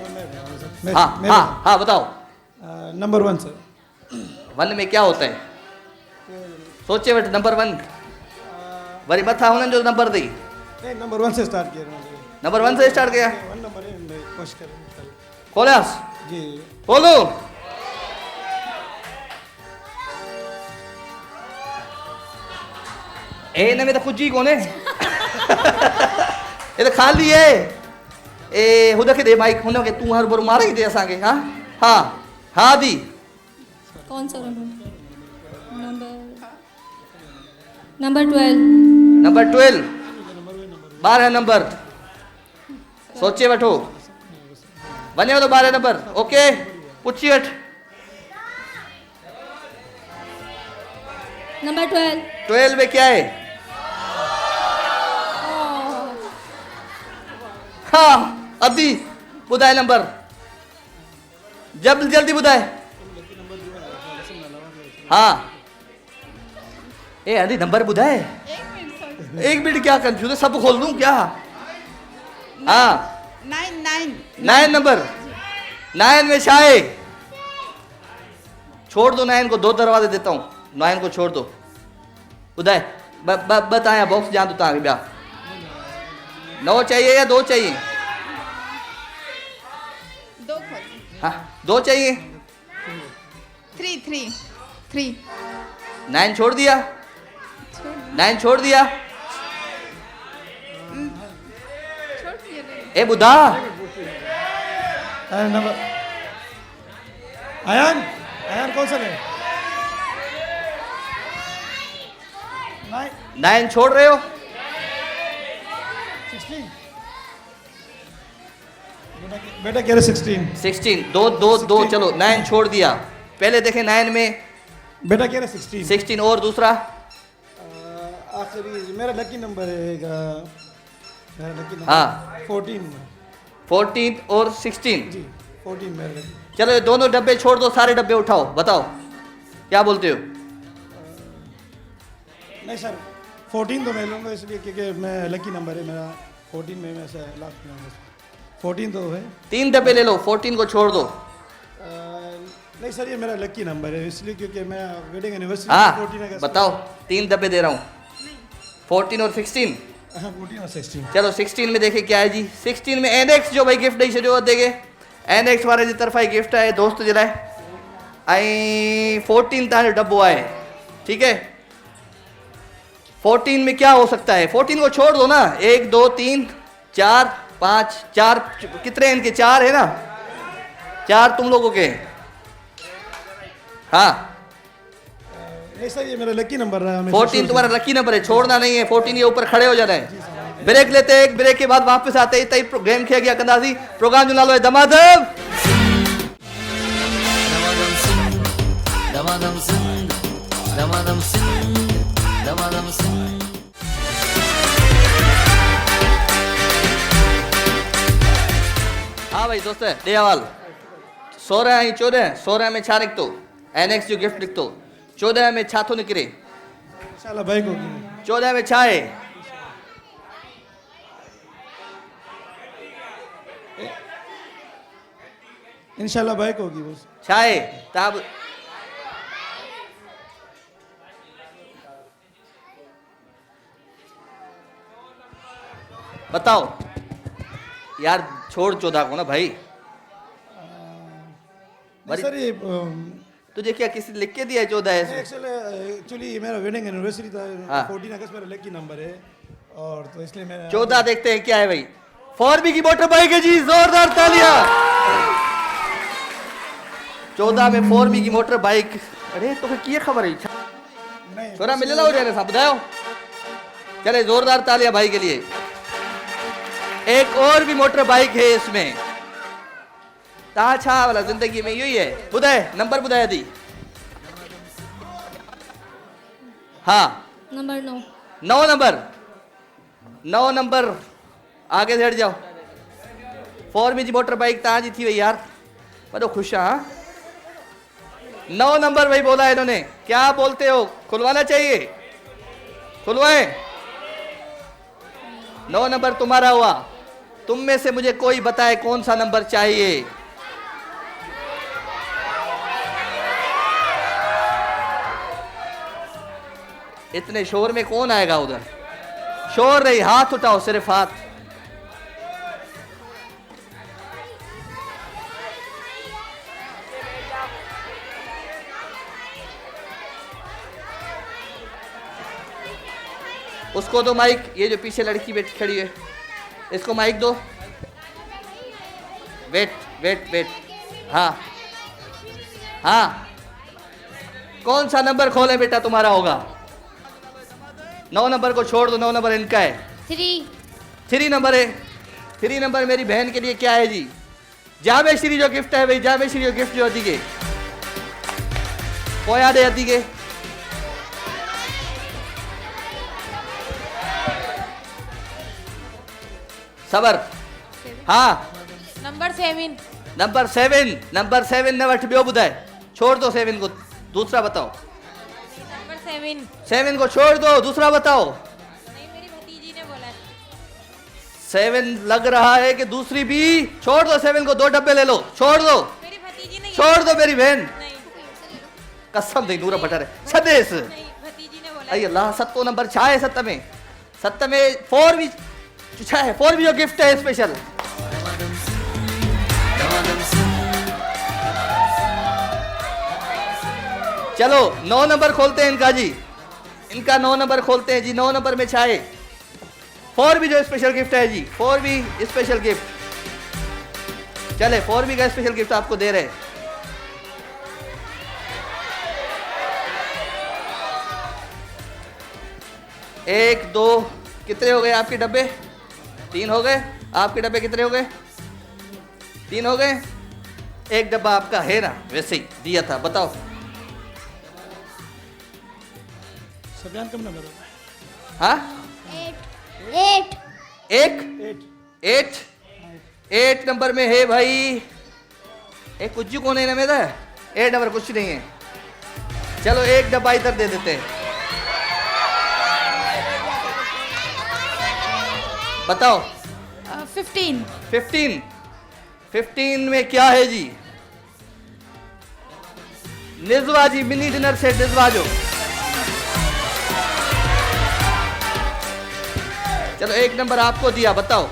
S2: हाँ बताओ
S6: नंबर 1 सर
S2: 1 में क्या होता है सोचे वट नंबर 1 वरी मथा हुननि जो नंबर ॾेई
S6: नहीं नंबर 1 से स्टार्ट किया
S2: नंबर 1 से स्टार्ट किया
S6: 1 नंबर है मैं कोशिश करूँ
S2: खोलियास
S6: जी
S2: खोलो ए हिन में त कुझु ई कोन्हे ये तो खाली है ए हुनखे दे माइक हुनखे तूं हर भरू मारे दे असांखे हाँ दी
S9: कौन सा नंबर 12
S2: नंबर 12 12 नंबर सोचे वठो वञे तो 12 नंबर ओके पुछी वठ
S9: नंबर
S2: 12 में क्या है हाँ अभी बुधाए नंबर जल्दी बुधाए हाँ ए अभी नंबर बुधाए 1 मिनट क्या कंफ्यूज सब खोल दूं क्या हाँ 9 नंबर 9 में शाये छोड़ दो 9 को 2 दरवाजे देता हूँ 9 को छोड़ दो बुधाए बताया बॉक्स जान दो ताकि ब्या 9 चाहिए या 2 चाहिए
S3: 2
S2: हाँ 2 चाहिए
S3: 3
S2: 9 छोड़ दिया 9 छोड़ दिया ए बुधा
S6: नंबर आयान कौन सा है
S2: 9 छोड़ रहे हो
S6: 16 बेटा कह रहे
S2: 16 दो चलो 9 छोड़ दिया पहले देखे 9 में
S6: बेटा कह रहे
S2: 16 और दूसरा
S6: आखिरी मेरा लकी नंबर है मेरा लकी नंबर
S2: हाँ 14 और 16
S6: जी 14 मेरा लकी
S2: चलो ये दोनों डब्बे छोड़ दो सारे डब्बे उठाओ बताओ क्या बोलते हो
S6: नहीं सर 14 तो मैं लूँगा इसलिए क्योंकि मैं लकी नंबर है मेरा 14 में मैं से लास्ट में 14 तो है
S2: 3 डब्बे ले लो 14 को छोड़ दो
S6: नहीं सर ये मेरा लकी नंबर है इसलिए क्योंकि मैं वेडिंग एनिवर्सरी
S2: हाँ
S6: 14 अगस्त
S2: बताओ 3 डब्बे दे रहा हूँ 14 और 16
S6: हाँ 14 और 16
S2: चलो 16 में देखे क्या है जी 16 में एनेक्स जो भाई गिफ्ट ॾेई छॾियो देगे एनेक्स वारे जी तरफ़ा ही गिफ्ट है दोस्त जे लाइ ऐं 14 तव्हांजो डब्बो आहे ठीक है 14 में क्या हो सकता है 14 को छोड़ दो ना 1 2 3 4 5 4 कितने इनके 4 है ना 4 तुम लोगों के हाँ
S6: नहीं सर ये मेरा लकी नंबर रहा है
S2: 14 तुम्हारा लकी नंबर है छोड़ना नहीं है 14 ये ऊपर खड़े हो जाना है ब्रेक लेते हैं एक ब्रेक के बाद वापस आते हैं तई गेम खेल गया कंदासी प्रोग्राम जो नालो है दमादम सिंह हाँ भाई दोस्त ॾे हवाल 16 ऐं 14 16 में छा निकितो एनेक्स जो गिफ्ट निकितो 14 में छा थो निकिरे
S6: इंशाल्लाह भाई को
S2: 14 में छा आहे
S6: इंशाल्लाह बाइक होगी बस
S2: छा आहे तव्हां बताओ यार छोड़ 14 को ना भाई
S6: सर ये
S2: तुझे क्या किसी लिख के दिया है 14 है
S6: एक्चुअली मेरा वेडिंग एनिवर्सरी था
S2: हाँ।
S6: 14 अगस्त मेरा लकी नंबर है और तो इसलिए मैं
S2: 14 देखते हैं क्या है भाई फॉरबी की मोटर बाइक है जी जोरदार तालियां 14 में फॉरबी की मोटर बाइक अरे तो किए खबर है
S6: नहीं
S2: छोरा मिले ला हो जाने साहब बताओ चले जोरदार तालियां भाई के लिए एक और भी मोटर बाइक है इसमें ता छा वाला जिंदगी में यही है। बुधाए नंबर बुधाए दी। हाँ
S7: नंबर 9
S2: 9 नंबर आगे से हट जाओ। 4 जी मोटर बाइक ता जी थी वही यार, बड़ो खुश हाँ। 9 नंबर भाई बोला है इन्होंने, क्या बोलते हो? खुलवाना चाहिए, खुलवाए। 9 नंबर तुम्हारा हुआ। तुम में से मुझे कोई बताए कौन सा नंबर चाहिए? इतने शोर में कौन आएगा उधर? शोर नहीं, हाथ उठाओ, सिर्फ हाथ। उसको दो माइक, ये जो पीछे लड़की बैठी खड़ी है इसको माइक दो। वेट वेट वेट, हाँ हाँ, कौन सा नंबर खोले बेटा तुम्हारा होगा? 9 नंबर को छोड़ दो, 9 नंबर इनका है। 3 नंबर है। 3 नंबर मेरी बहन के लिए क्या है जी? जामे श्री जो गिफ्ट है भाई, जामे श्री जो गिफ्ट जो अदी के पोया दे अदी के। सबर, हाँ
S7: नंबर 7
S2: नंबर 7 ने वठ बियो बुधाए, छोड़ दो 7 को, दूसरा बताओ।
S7: नंबर
S2: 7 को छोड़ दो, दूसरा बताओ।
S7: नहीं, मेरी भतीजी ने बोला
S2: 7 लग रहा है कि दूसरी भी? छोड़ दो 7 को, 2 डब्बे ले लो, छोड़ दो।
S7: मेरी भतीजी ने
S2: छोड़ दो मेरी बहन,
S7: नहीं,
S2: कसम दे नूरा बटर है सदेश।
S7: नहीं, भतीजी ने बोला
S2: अरे अल्लाह, 7 नंबर छा है? 7 में 4 भी छा है। 4 भी जो गिफ्ट है स्पेशल। चलो 9 नंबर खोलते हैं इनका जी, इनका 9 नंबर खोलते हैं जी। 9 नंबर में छाए 4 भी जो स्पेशल गिफ्ट है जी, 4 भी स्पेशल गिफ्ट। चले 4 भी का स्पेशल गिफ्ट आपको दे रहे हैं। एक दो, कितने हो गए आपके डब्बे? 3 हो गए। आपके डब्बे कितने हो गए? 3 हो गए। एक डब्बा आपका है ना, वैसे ही दिया था, बताओ।
S6: सफियान कम नंबर है?
S2: हाँ 8 नंबर में है भाई। एक कुछ कौन है ना मेरा? 8 नंबर कुछ नहीं है। चलो एक डब्बा इधर दे देते हैं। बताओ। 15 में क्या है जी? निजवा जी, मिनी डिनर सेट निजवा जो। चलो एक नंबर आपको दिया, बताओ।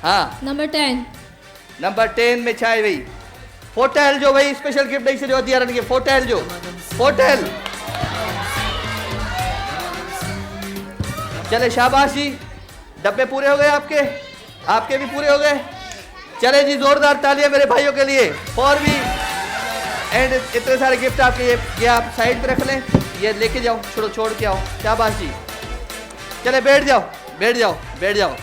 S2: हाँ
S9: नंबर 10
S2: नंबर 10 में छाए भाई। फोटेल जो भाई स्पेशल गिफ्ट नहीं से जो दिया रन के, फोटेल जो, फोटेल। चले शाबाश जी, डब्बे पूरे हो गए आपके, आपके भी पूरे हो गए। चले जी, जोरदार तालियां मेरे भाइयों के लिए। और भी एंड इतने सारे गिफ्ट आपके, ये आप साइड पे रख लें, ये लेके जाओ, छोड़ के आओ। शाबाश जी, चले बैठ जाओ बैठ जाओ बैठ जाओ।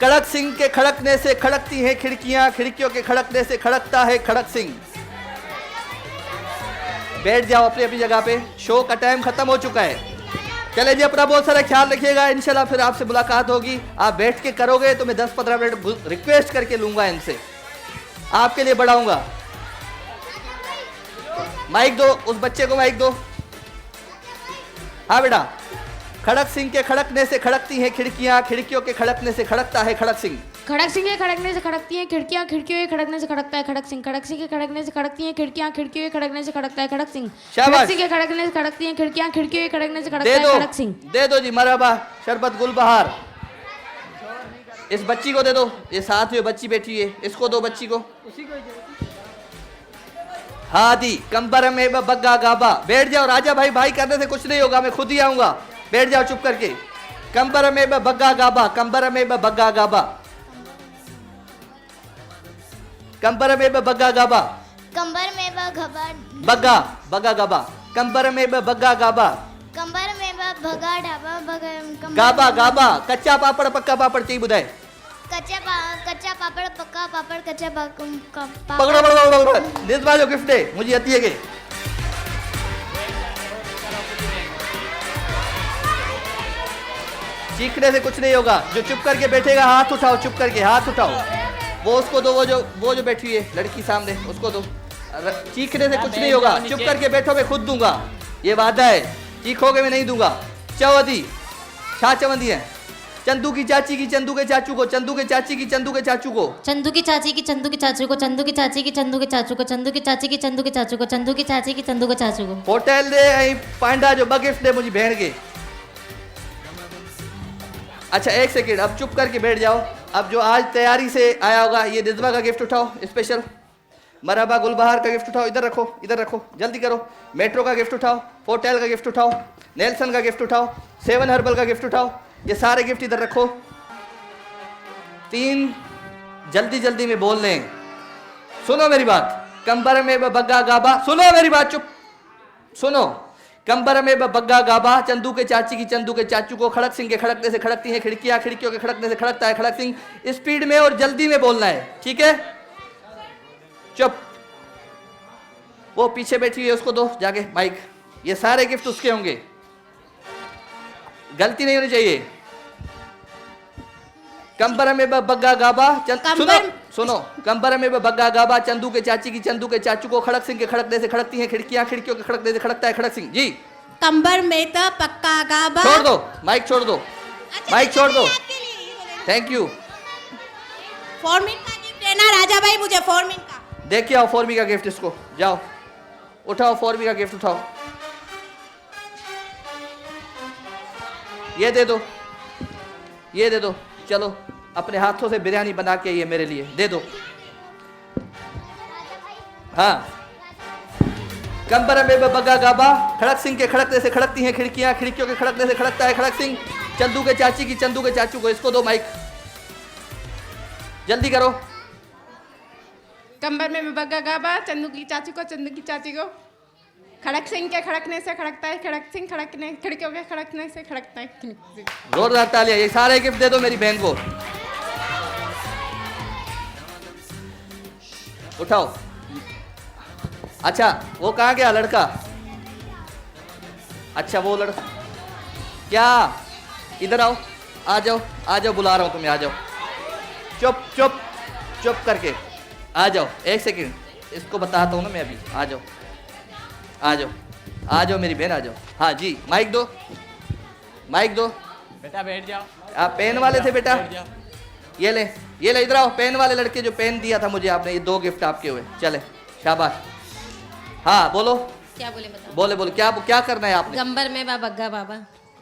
S2: खड़क सिंह के खड़कने से खड़कती हैं खिड़कियां, खिड़कियों के खड़कने से खड़कता है खड़क सिंह। बैठ जाओ अपनी अपनी जगह पे, शो का टाइम खत्म हो चुका है। चले जी, अपना बहुत सारा ख्याल रखिएगा। इंशाल्लाह फिर आपसे मुलाकात होगी। आप बैठ के करोगे तो मैं 10-15 मिनट रिक्वेस्ट करके लूंगा इनसे, आपके लिए बढ़ाऊंगा। माइक दो, उस बच्चे को माइक दो। हाँ बेटा। खड़क सिंह के खड़कने से खड़कती हैं खिड़कियां, खिड़कियों के खड़कने से खड़कता है खड़क सिंह।
S7: खड़क सिंह के खड़कने से खड़कती हैं खिड़कियां, खिड़कियों के खड़कने से खड़कता है खड़क सिंह। खड़क सिंह के खड़कने से खड़कती हैं खिड़कियां, खिड़कियों के खड़कने से खड़कता है खड़क सिंह। खड़क सिंह के खड़कने से खड़कती हैं खिड़कियां, खिड़कियों के खड़कने से खड़कता है खड़क सिंह।
S2: दे दो जी, मरहबा शरबत गुलबहार। इस बच्ची को दे दो, ये साथ में बच्ची बैठी है, इसको दो बच्ची को। हादी कंबर में बग्गा गाबा। बैठ जाओ राजा भाई, भाई करने से कुछ नहीं होगा, मैं खुद ही आऊंगा। बैठ जाओ चुप करके। कंबर में बग्गा गाबा, कंबर में बग्गा गाबा, कंबर में बग्गा गाबा,
S12: कंबर में
S2: बग्गा बग्गा गाबा, कंबर में बग्गा गाबा,
S12: कंबर में भगा ढाबा
S2: गाबा गाबा। कच्चा पापड़ पक्का पापड़ चाहिए बुधाए।
S7: कच्चा पापड़ पक्का पापड़ कच्चा
S2: पकड़ो पकड़ो पकड़ो निस्बा जो गिफ्ट है मुझे आती है के चीखने से कुछ नहीं होगा। जो चुप करके बैठेगा हाथ उठाओ, चुप करके हाथ उठाओ। वो उसको दो, वो जो बैठी है लड़की सामने उसको दो। चीखने से कुछ नहीं होगा, चुप करके बैठो, मैं खुद दूंगा, ये वादा है। चीखोगे मैं नहीं दूंगा। चवदी छा चवंदी है चंदू की चाची की चंदू के चाचू को, चंदू के चाची की चंदू के चाचू को,
S7: चंदू की चाची की चंदू के चाचू को, चंदू की चाची की चंदू के चाचू को, चंदू की चाची की चंदू के चाचू को, चंदू की चाची की चंदू के चाचू को।
S2: होटल दे ऐं पांडा जो गिफ्ट दे मुझे भेड़ के। अच्छा एक सेकेंड, अब चुप करके बैठ जाओ। अब जो आज तैयारी से आया होगा, ये निज़्मा का गिफ्ट उठाओ स्पेशल। मरहबा गुलबहार का गिफ्ट उठाओ, इधर रखो, इधर रखो, जल्दी करो। मेट्रो का गिफ्ट उठाओ, फोटेल का गिफ्ट उठाओ, नेल्सन का गिफ्ट उठाओ, 7 हर्बल का गिफ्ट उठाओ। ये सारे गिफ्ट इधर रखो। 3 जल्दी जल्दी में बोल लें। सुनो मेरी बात। कंबर में बग्गा गाबा, सुनो मेरी बात, चुप सुनो। कंबर में बग्गा गाबा, चंदू के चाची की चंदू के चाचू को, खड़क सिंह के खड़कने से खड़कती हैं खिड़कियां, खिड़कियों के खड़कने से खड़कता है खड़क सिंह। स्पीड में और जल्दी में बोलना है, ठीक है? चुप। वो पीछे बैठी है उसको दो जाके माइक। ये सारे गिफ्ट उसके होंगे, गलती नहीं होनी चाहिए। कंबर में बग्गा गाबा, सुनो सुनो। कंबर में बग्गा गाबा, चंदू के चाची की चंदू के चाचू को, खड़क सिंह के खड़कने से खड़कती हैं खिड़कियां, खिड़कियों के खड़कने से खड़कता है खड़क सिंह। जी
S8: कंबर में तो पक्का गाबा।
S2: छोड़ दो माइक, छोड़ दो माइक, छोड़ दो। Thank you.
S8: फॉर्मिन का गिफ्ट देना राजा भाई मुझे, फॉर्मिन का।
S2: देखिए आओ फॉर्मी का गिफ्ट, इसको जाओ उठाओ, फॉर्मी का गिफ्ट उठाओ। ये दे दो, ये दे दो। चलो अपने हाथों से बिरयानी बना के ये मेरे लिए दे दो। हाँ। कंबर में बग्गा गाबा, खड़क सिंह के खड़कने से खड़कती हैं खिड़कियां, खिड़कियों के खड़कने से खड़कता है खड़क सिंह। चंदू के चाची की चंदू के चाचू को, इसको दो माइक, जल्दी करो।
S3: कंबर में बग्गा गाबा, चंदू की चाची को, चंदू की चाची को, खड़क सिंह के खड़कने से खड़कता है खड़क सिंह, खड़कने खिड़कियों के खड़कने से खड़कता है।
S2: जोरदार तालियां। ये सारे गिफ्ट दे दो मेरी बहन को। उठाओ। अच्छा वो कहाँ गया लड़का? अच्छा वो लड़का क्या? इधर आओ, आ जाओ आ जाओ, बुला रहा हूँ तुम्हें, आ जाओ। चुप चुप चुप करके आ जाओ। एक सेकंड, इसको बताता हूँ ना मैं अभी। आ जाओ आ जाओ आ जाओ मेरी बहन, आ जाओ। हाँ जी, माइक दो, माइक दो।
S11: बेटा बैठ जाओ।
S2: आप पेन वाले थे बेटा? ये ले, ये ले, इधर आओ। पेन वाले लड़के जो पेन दिया था मुझे आपने, ये 2 गिफ्ट आपके हुए। चले शाबाश। हाँ बोलो,
S7: क्या बोले बताओ?
S2: बोले बोले, क्या क्या करना है आपने?
S7: गंबर में बग्गा बाबा,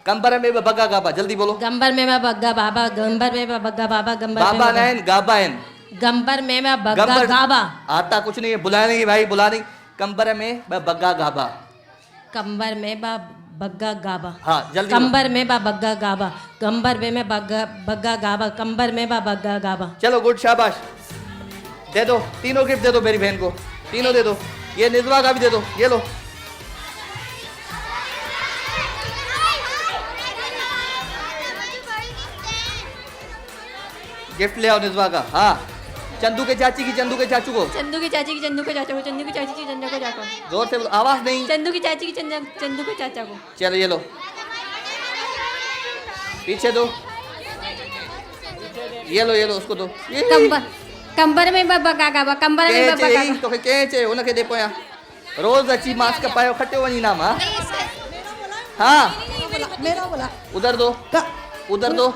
S2: कंबर में बग्गा गाबा, जल्दी बोलो।
S7: गंबर में बग्गा बाबा, गंबर में बग्गा बाबा, गंबर
S2: बाबा नैन गाबा एन,
S7: गंबर में बग्गा गाबा।
S2: आता कुछ नहीं है, बुलाने की भाई, बुलाने। कंबर में बग्गा गाबा,
S7: कंबर में बग्गा गाबा।
S2: हाँ जल्दी।
S7: कंबर में बग्गा गाबा, कंबर में बग्गा गाबा, कंबर में बग्गा गाबा।
S2: चलो गुड, शाबाश। दे दो, तीनों गिफ्ट दे दो मेरी बहन को, तीनों दे दो। ये निज़्मा का भी दे दो, ये लो। गिफ्ट ले आओ निज़्मा का। हाँ चंदू के चाची की चंदू के चाचू को,
S7: चंदू की चाची की चंदू के चाचा को, चंदू की चाची की चंदा को चाचा को।
S2: जोर से बोलो, आवाज नहीं।
S7: चंदू की चाची की चंदू के चाचा को।
S2: चलो ये लो, पीछे दो। ये लो उसको दो।
S7: कंबर में बग्गा गाबा, कंबर में बग्गा गाबा।
S2: तो के चे उनके दे पोया रोज अची मास्क पायो खटे वनी नाम। हाँ
S8: मेरा बोला
S2: उधर दो, उधर दो,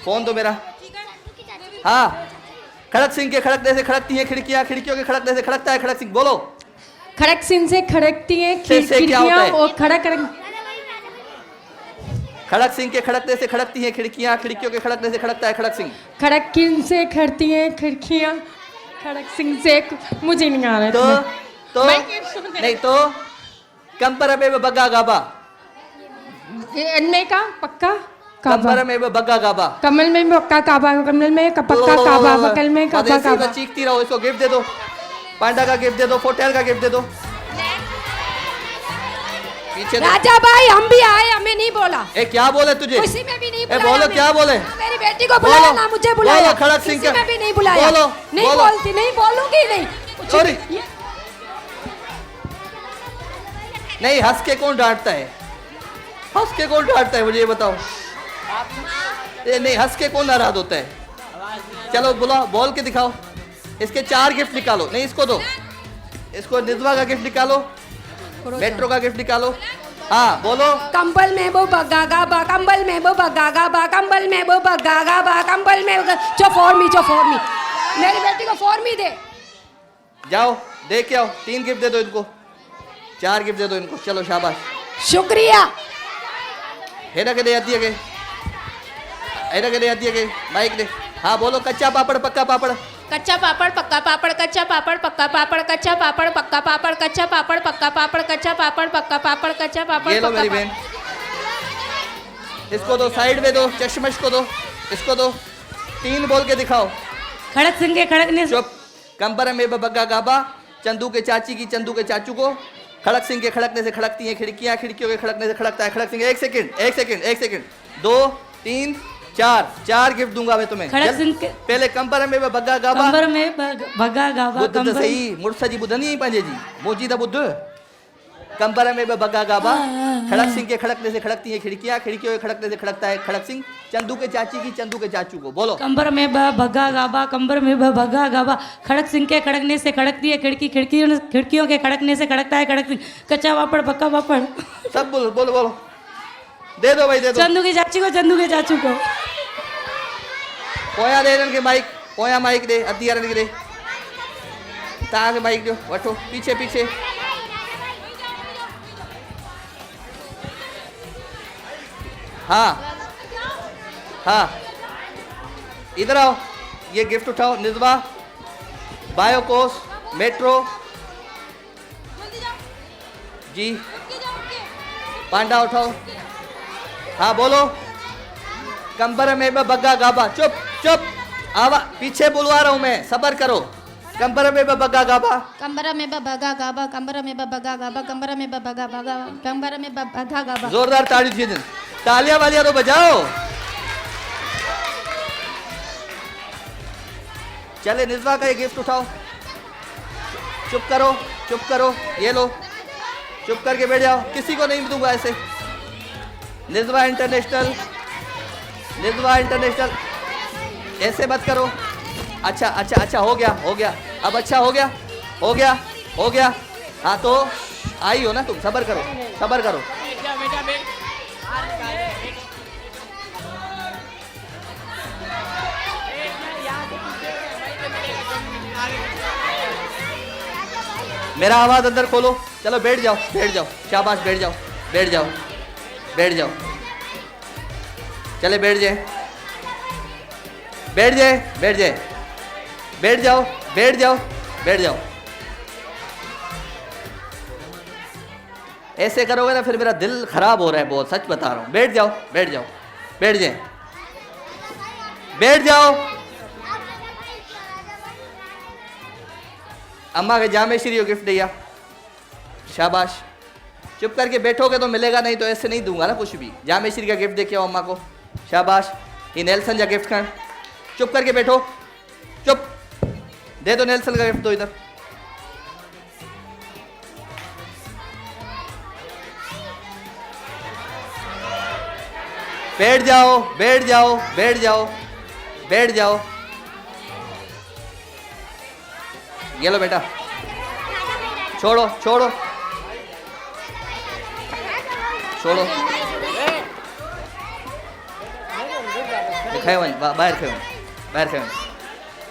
S2: फोन दो मेरा। हाँ खड़क सिंह के खड़कने से खड़कती हैं खिड़कियां, खिड़कियों के खड़कने से खड़कता है खड़क सिंह। बोलो।
S3: खड़क सिंह से खड़कती हैं
S2: खिड़कियां
S3: और खड़क
S2: खड़क सिंह के खड़कने से खड़कती हैं खिड़कियां, खिड़कियों के खड़कने से खड़कता है खड़क सिंह।
S3: खड़क सिंह से खड़ती हैं खिड़कियां, खड़क सिंह से मुझे नहीं आ रहा
S2: तो नहीं तो कंपर में बग्गा गाबा,
S3: इनमें का पक्का
S2: कंबर में बग्गा गाबा,
S3: कमल में पक्का काबा, कमल में पक्का काबा, बकल में काबा काबा।
S2: चीखती रहो। इसको गिफ्ट दे दो, पांडा का गिफ्ट दे दो, फोटेल का गिफ्ट दे दो। पीछे
S7: राजा भाई हम भी आए, हमें नहीं बोला।
S2: ए क्या बोले तुझे?
S7: खुशी में भी नहीं
S2: ए
S7: बुलाया
S2: बोलो
S7: हमें।
S2: क्या बोले?
S7: ना मेरी बेटी को बुलाया, ना मुझे बुलाया।
S2: बोलो खड़क सिंह
S7: खुशी में भी नहीं बुलाया।
S2: बोलो
S7: नहीं
S2: बोलो।
S7: बोलती, नहीं बोलूंगी नहीं।
S2: सॉरी नहीं, हंस के कौन डांटता है? हंस के कौन डांटता है मुझे ये बताओ? ये नहीं, हंस के कौन नाराज होता है? चलो बुलाओ, बोल के दिखाओ। इसके 4 गिफ्ट निकालो। नहीं इसको दो, इसको निजवा का गिफ्ट निकालो, मेट्रो का गिफ्ट निकालो। हाँ बोलो।
S7: कंबल में वो बगागा बा, कंबल में वो बगागा बा, कंबल में वो बगागा बा, कंबल में चो फॉर मी। मेरी बेटी को फॉर मी दे।
S2: जाओ दे के आओ। 3 गिफ्ट दे दो इनको, 4 गिफ्ट दे दो इनको। चलो शाबाश,
S7: शुक्रिया।
S2: हेरा के दे आती है के, हेरा के दे आती है के, माइक दे। हाँ बोलो। कच्चा पापड़ पक्का पापड़।
S7: कच्चा पापड़ पक्का पापड़, कच्चा पापड़ पक्का पापड़, कच्चा पापड़ पक्का पापड़, कच्चा पापड़ पक्का पापड़, कच्चा पापड़ पक्का पापड़, कच्चा पापड़।
S2: ये लो मेरी बहन, इसको दो, साइड में दो, चश्मश को दो, इसको दो। 3 बोल के दिखाओ।
S7: खड़क सिंह के खड़कने से।
S2: चुप। कंबर में बग्गा गाबा, चंदू के चाची की चंदू के चाचू को। खड़क सिंह के खड़कने से खड़कती हैं खिड़कियां, खिड़कियों के खड़कने से खड़कता है खड़क सिंह। 1 सेकंड 2 3 4 गिफ्ट दूंगा मैं तुम्हें।
S7: खड़क सिंह के
S2: पहले कंबर में बग्गा गाबा,
S7: कंबर में बग्गा गाबा,
S2: बुद्ध तो सही मुर्सा जी बुद्ध नहीं पंजे जी, मोजी दा बुद्ध। कंबर में बग्गा गाबा, खड़क सिंह के खड़कने से खड़कती हैं खिड़कियां, खिड़कियों के खड़कने से खड़कता है खड़क सिंह। चंदू के चाची की चंदू के चाचू को। बोलो।
S7: कंबर में बग्गा गाबा, कंबर में बग्गा गाबा, खड़क सिंह के खड़कने से खड़कती है खिड़की, खिड़कियों के खड़कने से खड़कता है खड़क सिंह। कच्चा पापड़ पक्का पापड़।
S2: सब बोलो बोलो बोलो। दे दो भाई, दे दो।
S7: चंदू की चाची को, चंदू के चाचू को।
S2: पोया दे रन के माइक, पोया माइक दे, अद्दी रन के दे। ता के माइक दो, वठो पीछे पीछे। हाँ हाँ इधर आओ, ये गिफ्ट उठाओ। निजवा, बायोकोस, मेट्रो जी, पांडा उठाओ। हाँ बोलो। कंबर में बग्गा गाबा। चुप चुप, आवा पीछे बुलवा रहा हूं मैं, सबर करो। कंबर में बग्गा गाबा,
S9: कंबरा में बगा गाबा, कंबरा में बगा गाबा, कंबरा में बगा बगा, कंबरा में बगा गाबा।
S2: जोरदार ताली दीजिए, तालियां वालियां तो बजाओ। चले निजवा का ये गिफ्ट उठाओ। चुप करो चुप करो, ये लो, चुप करके बैठ जाओ। किसी को नहीं दूंगा ऐसे। निजवा इंटरनेशनल, निजवा इंटरनेशनल, ऐसे मत करो। अच्छा अच्छा अच्छा, हो गया हो गया, अब अच्छा हो गया हो गया हो गया। हाँ तो आई हो ना तुम, सबर करो सबर करो। मेरा आवाज अंदर खोलो। चलो बैठ जाओ बैठ जाओ, शाबाश बैठ जाओ बैठ जाओ बैठ जाओ। चले बैठ जाए बैठ जाए बैठ जाए, बैठ जाओ बैठ जाओ बैठ जाओ। ऐसे करोगे ना फिर मेरा दिल खराब हो रहा है बहुत, सच बता रहा हूं। बैठ जाओ बैठ जाओ बैठ जाए बैठ जाओ। अम्मा के जामे श्री गिफ्ट दिया, शाबाश। चुप करके बैठोगे तो मिलेगा, नहीं तो ऐसे नहीं दूंगा ना कुछ भी। जामे श्री का गिफ्ट देखे आओ अम्मा को, शाबाश। ये नेल्सन का गिफ्ट कर। चुप करके बैठो, चुप। दे दो नेल्सन का गिफ्ट, दो इधर। बैठ जाओ बैठ जाओ बैठ जाओ बैठ जाओ। ये लो बेटा, छोड़ो छोड़ो छोड़ो। बाहर खे बाहर खे।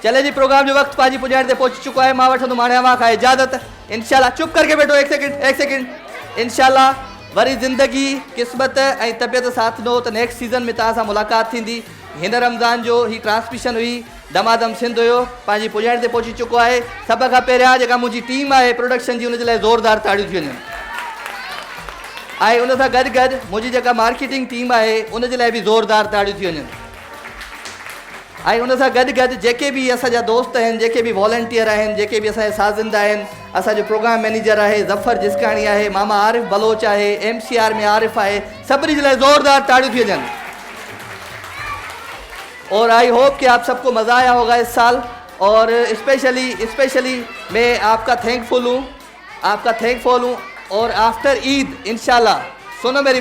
S2: चले जी, प्रोग्राम जो वक्त पाजी पुजारी दे पहुंच चुका है। मां वठो तो माणे मां खाए इजाजत इंशाल्लाह। चुप करके बैठो, एक सेकंड इंशाल्लाह। वरी ज़िंदगी क़िस्मत ऐं तबियत साथ ॾिनो त नेक्स्ट सीज़न में तव्हां सां मुलाक़ात थींदी। हिन रमज़ान जो ही ट्रांसमिशन हुई, दमादम सिंध हुयो, पंहिंजी पुॼाइण ते पहुची चुको आहे। सभ खां पहिरियां जेका मुंहिंजी टीम आहे प्रोडक्शन जी, उनजे लाइ ज़ोरदार ताड़ियूं थी वञनि। ऐं उन सां गॾु गॾु मुंहिंजी जेका मार्केटिंग टीम आहे उनजे लाइ बि ज़ोरदार ताड़ियूं थी वञनि। ऐं उन सां गॾु गॾु जेके बि असांजा दोस्त आहिनि, जेके बि वॉलंटियर आहिनि, जेके बि असांजा साज़िंदा आहिनि, असांजो प्रोग्राम मैनेजर आहे ज़फ़र जिसकाणी आहे, मामा आरिफ़ बलोच आहे, MCR में आरिफ़ आहे, सभिनी जे लाइ ज़ोरदार ताड़ियूं थी वञनि। और आई होप कि आप सबको मज़ा आया होगा इस साल, और स्पेशली मैं आपका थैंकफुल हूँ। और आफ्टर ईद इंशाल्लाह, सुनो मेरी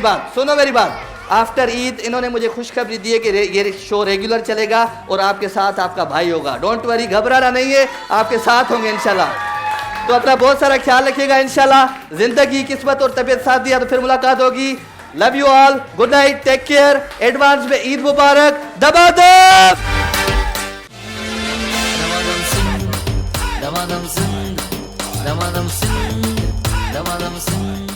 S2: बात, आफ्टर ईद इन्होंने मुझे खुशखबरी दी है कि ये शो रेगुलर चलेगा और आपके साथ आपका भाई होगा। डोंट वरी, घबराना नहीं है, आपके साथ होंगे इंशाल्लाह। तो अपना बहुत सारा ख्याल रखिएगा इंशाल्लाह। ज़िंदगी, किस्मत और तबीयत साथ दिया तो फिर मुलाकात होगी। Love you all, good night, take care, advance में ईद मुबारक। दमादम
S1: दमादम सिंध, दमादम सिंध, दमादम सिंध।